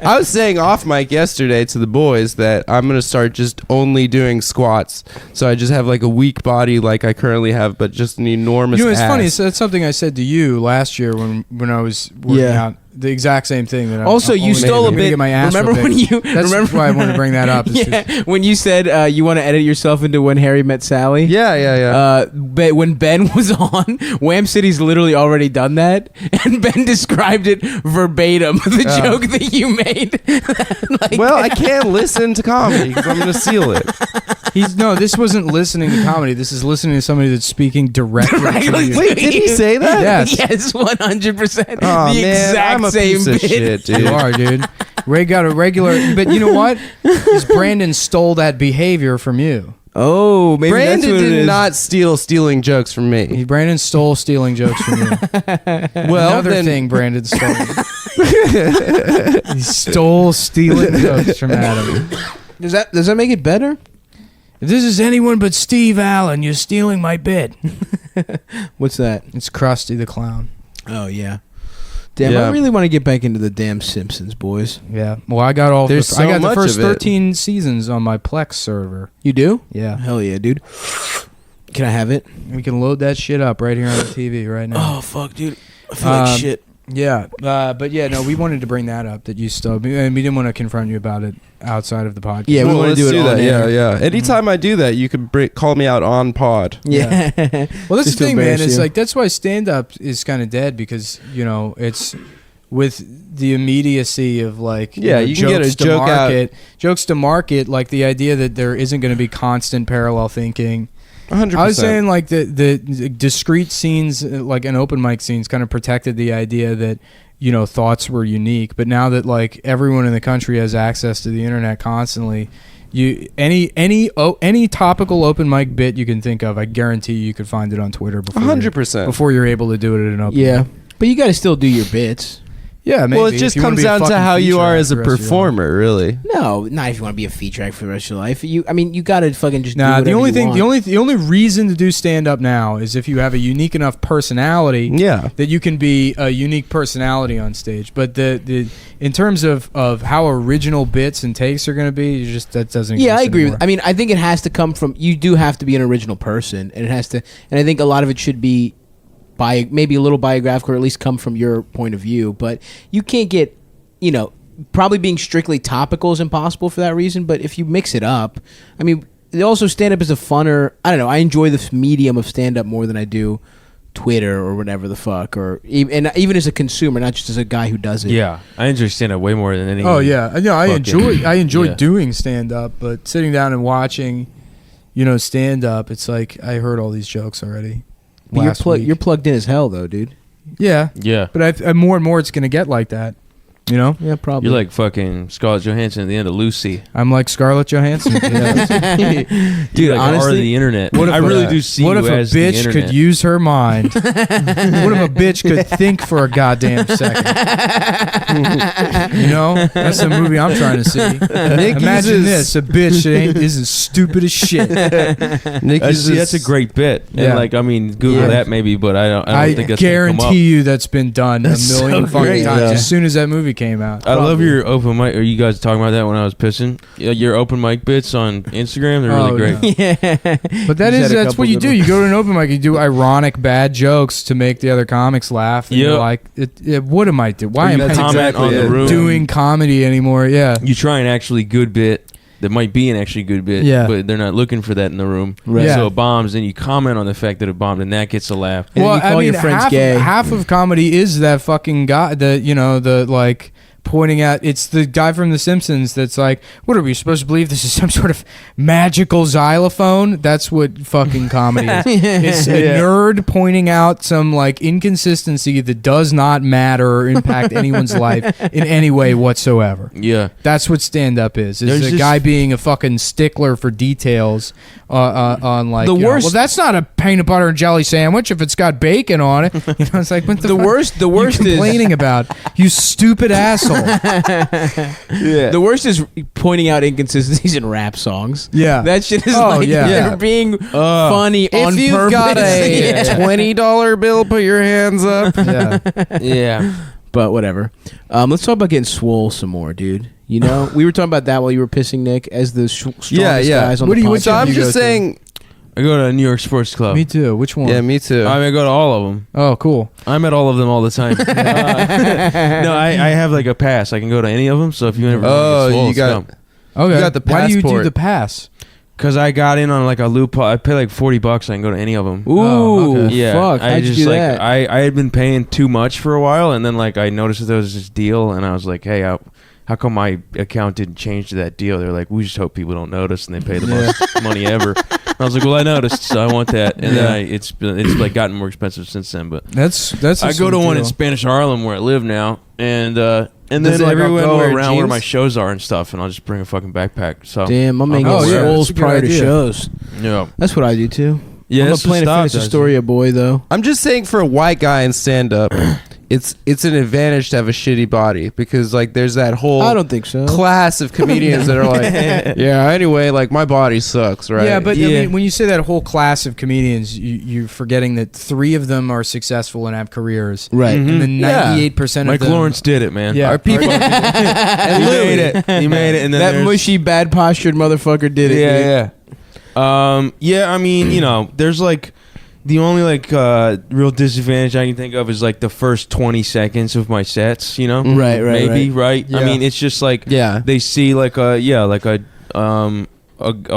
I was saying off mic yesterday to the boys that I'm gonna start just only doing squats, so I just have like a weak body like I currently have, but just an enormous.
You know, it's
ass.
funny. So that's something I said to you last year when I was working
Yeah.
out. The exact same thing. That
Also,
I'm
you
only
stole a
gonna
bit.
Get my ass
Remember when
ripped.
you?
That's
remember
why I wanted to bring that up. is 'cause-
Yeah, when you said you want to edit yourself into When Harry Met Sally.
Yeah.
But when Ben was on, Wham City's literally already done that, and Ben described it verbatim. The
Oh.
joke that you made. Like,
Well, I can't listen to comedy because I'm gonna steal it.
This wasn't listening to comedy. This is listening to somebody that's speaking directly to you.
Wait, did he say that?
Yes.
Yes, 100%.
Oh
The
man,
exact
I'm a
same
piece of
bit.
shit, dude.
You are, dude. Ray got a regular, but you know what? Because Brandon stole that behavior from you.
Oh, maybe
Brandon
that's what it
did
is.
not steal stealing jokes from me.
Brandon stole stealing jokes from you.
Well,
Another
then,
thing Brandon stole. He stole stealing jokes from Adam.
Does that make it better?
If this is anyone but Steve Allen, you're stealing my bit.
What's that?
It's Krusty the Clown.
Oh yeah. Damn,
Yeah.
I really want to get back into the damn Simpsons, boys.
Yeah. Well, I got all.
There's
I
so
got the
much
first
of it.
13 seasons on my Plex server.
You do?
Yeah.
Hell yeah, dude. Can I have it?
We can load that shit up right here on the TV right now.
Oh fuck, dude. I feel like shit.
Yeah, but yeah, no, we wanted to bring that up that you still, and we didn't want to confront you about it outside of the podcast.
Yeah, we
well,
want to
let's
do it on
that.
air.
Yeah. Anytime I do that, you can call me out on pod.
Yeah.
Well, that's
Just
the
to
thing, man.
embarrass
It's
you.
like that's why stand-up is kind of dead because it's with the immediacy of like
Yeah, you can get a
jokes to
joke out.
market, jokes to market, like the idea that there isn't going to be constant parallel thinking.
100%.
I was saying like the discrete scenes, like an open mic scenes, kind of protected the idea that thoughts were unique. But now that like everyone in the country has access to the internet constantly, any topical open mic bit you can think of, I guarantee you could find it on Twitter before
100%.
before you're able to do it at an open
Yeah.
mic.
But you got to still do your bits.
Yeah, maybe.
well, it
if
just
you wanna
comes
be a
down to
fucking
how you
feature
are
act
as a
the rest of your life.
performer, really.
No, not if you want to be a feature act for the rest of your life. You got to fucking just do
Nah,
whatever
the only
you
thing,
want.
the only reason to do stand up now is if you have a unique enough personality.
Yeah.
That you can be a unique personality on stage, but the in terms of how original bits and takes are going to be, that doesn't.
Yeah, I
exist
agree
anymore.
with. I mean, I think it has to come from. You do have to be an original person, and it has to. And I think a lot of it should be, maybe a little biographical, or at least come from your point of view. But you can't get, probably being strictly topical is impossible for that reason. But if you mix it up, I mean, also stand up is a funner. I don't know. I enjoy this medium of stand up more than I do Twitter or whatever the fuck, or even as a consumer, not just as a guy who does it.
Yeah, I enjoy stand-up way more than any.
Oh yeah, I
fucking-
enjoy
yeah.
doing stand up, but sitting down and watching, stand up, it's like I heard all these jokes already.
But
last week.
you're plugged in as hell, though, dude.
Yeah,
Yeah.
but I more and more it's gonna get like that.
Yeah, probably.
You're like fucking Scarlett Johansson at the end of Lucy.
I'm like Scarlett Johansson. Yeah.
Dude, like
honestly,
are the internet.
What if
I
a-
really do see
what
you
if a
as the
bitch
internet.
could use her mind? What if a bitch could think for a goddamn second? That's the movie I'm trying to see. Imagine this: a bitch that isn't stupid as shit.
Nick
That's a great bit.
Yeah.
And Google
Yeah.
that maybe, but I don't
I
think that's gonna come up.
guarantee you that's been done a
That's
million
so
fucking
great.
times
Yeah.
as soon as that movie came out.
I love your open mic. Are you guys talking about that when I was pissing? Yeah, your open mic bits on Instagram, they're really great.
yeah.
But that's what you do. You go to an open mic, you do ironic bad jokes to make the other comics laugh. And you're
Yep.
like, what am I doing? Why am I
That's
Comment
exactly
on the
it.
room.
doing comedy anymore? Yeah.
You try an actually good bit. that might be an actually good bit,
Yeah.
but they're not looking for that in the room.
Right.
Yeah.
So it bombs, and you comment on the fact that it bombed, and that gets a laugh.
And then you call your friends gay.
Half of comedy is that fucking guy, the like pointing out. It's the guy from The Simpsons that's like, what are we supposed to believe? This is some sort of magical xylophone? That's what fucking comedy is. It's a nerd pointing out some like inconsistency that does not matter or impact anyone's life in any way whatsoever.
Yeah.
That's what stand-up is.
There's
Is a
this-
guy being a fucking stickler for details on like
The
you know,
worst-
well, that's not a peanut butter and jelly sandwich if it's got bacon on it. You know, it's like what the
The
fuck
worst
you
is
complaining about, you stupid asshole.
Yeah.
the worst is pointing out inconsistencies in rap songs.
Yeah.
That shit is
Oh,
like
yeah.
they're being funny on
If you've
purpose.
got a
Yeah.
$20 bill, put your hands up.
Yeah.
Yeah.
But whatever. Let's talk about getting swole some more, dude. You know, we were talking about that while you were pissing, Nick, as the strongest
Yeah, yeah.
guys on
What
the
do you-
podcast.
what
So I'm
you go
just
to?
saying.
I go to New York Sports Club.
Me too. Which one?
Yeah, me too.
I mean, I go to all of them.
Oh, cool.
I'm at all of them all the time. No, I have like a pass. I can go to any of them. So if you ever
Oh, you got-
Okay.
You got the
Why do you do
passport.
the pass?
because I got in on like a loophole. I pay like $40. I can go to any of them.
Ooh,
Oh, okay.
Yeah,
fuck.
I
How'd you
just
do
like
that?
I had been paying too much for a while, and then like I noticed that there was this deal, and I was like, hey, how come my account didn't change to that deal? They're like, we just hope people don't notice, and they pay the most money ever. And I was like, well, I noticed, so I want that, and then it's like gotten more expensive since then. But
That's
I
a
go to
sweet
one in
deal.
Spanish Harlem where I live now, and then
Does
like, I'll
everyone
go
wear
around where
jeans?
my shows are and stuff, and I'll just bring a fucking backpack. So
Damn, my man
Oh,
gets
yeah,
swoles
that's a good
prior to
idea.
shows.
yeah,
That's what I do too.
yeah.
I'm a
that's what
Planet
Stav
Fitness
does,
Astoria boy though.
I'm just saying for a white guy in stand up, it's an advantage to have a shitty body because like there's that whole
I don't think so.
class of comedians that are like, yeah, anyway, like my body sucks, right?
Yeah, but I
Yeah.
mean, when you say that whole class of comedians, you're forgetting that 3 of them are successful and have careers,
Right.
Mhm.
and then
Yeah.
98% of
Mike
them.
Lawrence did it, man.
Yeah,
Are people?
He made it. He made it, and then
That
there's-
mushy, bad postured motherfucker did it. dude.
Yeah, yeah. Yeah, I mean, you know, there's like the only like real disadvantage I can think of is like the first 20 seconds of my sets, you know?
Right, right,
Maybe, right? I
Yeah.
mean, it's just like
Yeah.
they see like a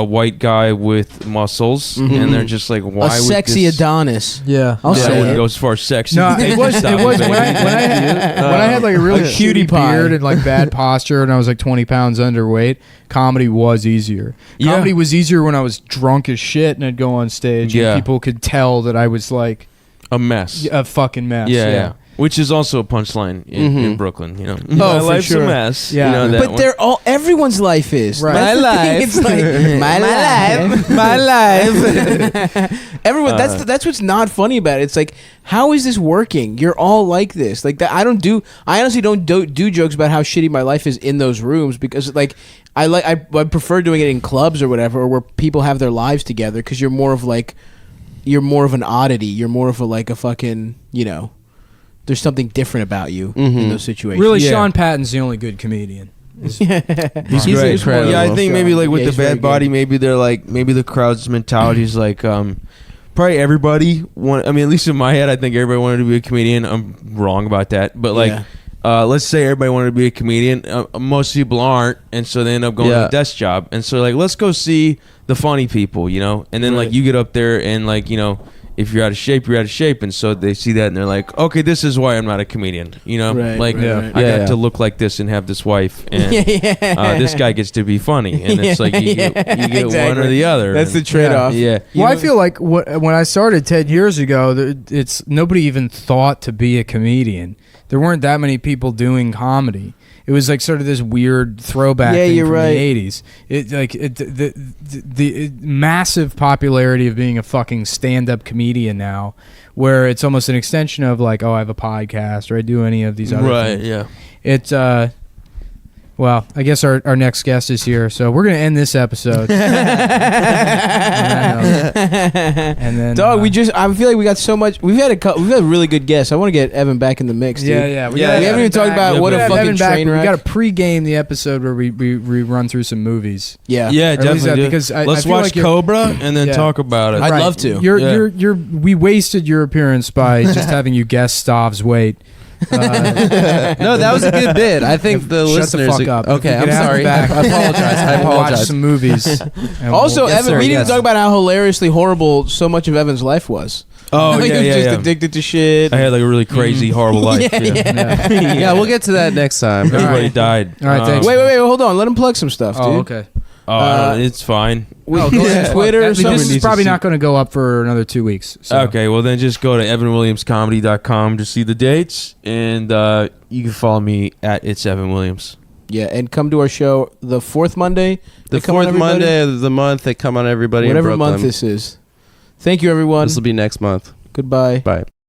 white guy with muscles,
Mhm.
and they're just like, why
A
would
sexy
this,
Adonis.
Yeah,
I'll
Yeah, I
say
wouldn't
it.
go as far as sexy.
No, it was
Stop
when
baby.
I had like a really
A
shitty
cutie pie.
beard and like bad posture, and I was like 20 pounds underweight. Comedy was easier.
Yeah.
Comedy was easier when I was drunk as shit and I'd go on stage.
Yeah.
And people could tell that I was like
a mess.
a fucking mess.
Yeah. Which is also a punchline in
Mhm.
Brooklyn, you know.
Oh,
My
for
life's
sure.
a mess.
Yeah.
You know, that
But
one.
they're all everyone's life is.
Right.
That's
My
the thing.
life.
It's like my life.
my life.
Everyone. That's what's not funny about it. It's like, how is this working? You're all like this. Like that. I honestly don't do jokes about how shitty my life is in those rooms because like I prefer doing it in clubs or whatever, or where people have their lives together because you're more of an oddity. You're more of a fucking, you know. There's something different about you in those situations.
Really,
Yeah.
Sean Patton's the only good comedian.
he's
great.
incredible.
Yeah, I think maybe like with
Yeah,
the
he's very
bad body, maybe they're like maybe the crowd's mentality is like probably everybody want. I mean, at least in my head, I think everybody wanted to be a comedian. I'm wrong about that, but like.
Yeah.
Let's say everybody wanted to be a comedian. Most people aren't, and so they end up going to
Yeah.
a desk job. And so, like, let's go see the funny people, you know. And then,
Right.
like, you get up there, and like, you know, if you're out of shape, you're out of shape. And so they see that, and they're like, okay, this is why I'm not a comedian, you know.
Right,
like,
right, right.
I
Yeah,
got
yeah.
to look like this and have this wife, and
yeah.
this guy gets to be funny, and it's like you get one or
exactly.
the other.
That's the
and-
trade-off.
Yeah.
Well, I feel like when I started 10 years ago, it's nobody even thought to be a comedian. There weren't that many people doing comedy. It was like sort of this weird throwback
Yeah,
thing
you're
from
right.
the 80s. The massive popularity of being a fucking stand-up comedian now, where it's almost an extension of like, oh, I have a podcast or I do any of these other
Right.
things.
Yeah.
It's well, I guess our next guest is here, so we're gonna end this episode. And then
Dog, I feel like we got so much. We've had really good guests. I want to get Evan back in the mix, dude.
yeah.
We haven't even talked about what a
gotta have
fucking
Evan back.
train
We
wreck.
got to pre-game the episode where we run through some movies.
Yeah.
Yeah,
Or at least
definitely.
that,
dude.
because I
Let's
feel
watch
like you're-
Cobra and then
Yeah.
talk about it.
I'd love to.
You're
Yeah.
we wasted your appearance by just having you guess Stav's weight.
No, that was a good bit. I think the
Shut
listeners.
the fuck up.
Okay,
You
I'm
could have
sorry.
it back.
I apologize. I
Watch
apologize.
some movies. and
Also,
Yes,
Evan,
sir,
we didn't
yes.
talk about how hilariously horrible so much of Evan's life was.
Oh
He
yeah,
was
yeah,
just
yeah.
addicted to shit.
I had like a really crazy, horrible life.
Yeah, we'll get to that next time.
Everybody
right.
died.
All right, thanks.
Wait, hold on. Let him plug some stuff, dude.
Oh, okay.
Oh,
Uh,
it's fine.
We,
Oh, go ahead.
Twitter or
This
something.
is probably not going to go up for another 2 weeks. So.
Okay, well then just go to evanwilliamscomedy.com to see the dates, and you can follow me at It's Evan Williams.
Yeah, and come to our show the fourth Monday.
The
They come on
fourth
everybody?
Monday of the month, they come on everybody
Whatever
in Brooklyn.
month this is. Thank you, everyone.
This will be next month.
Goodbye.
Bye.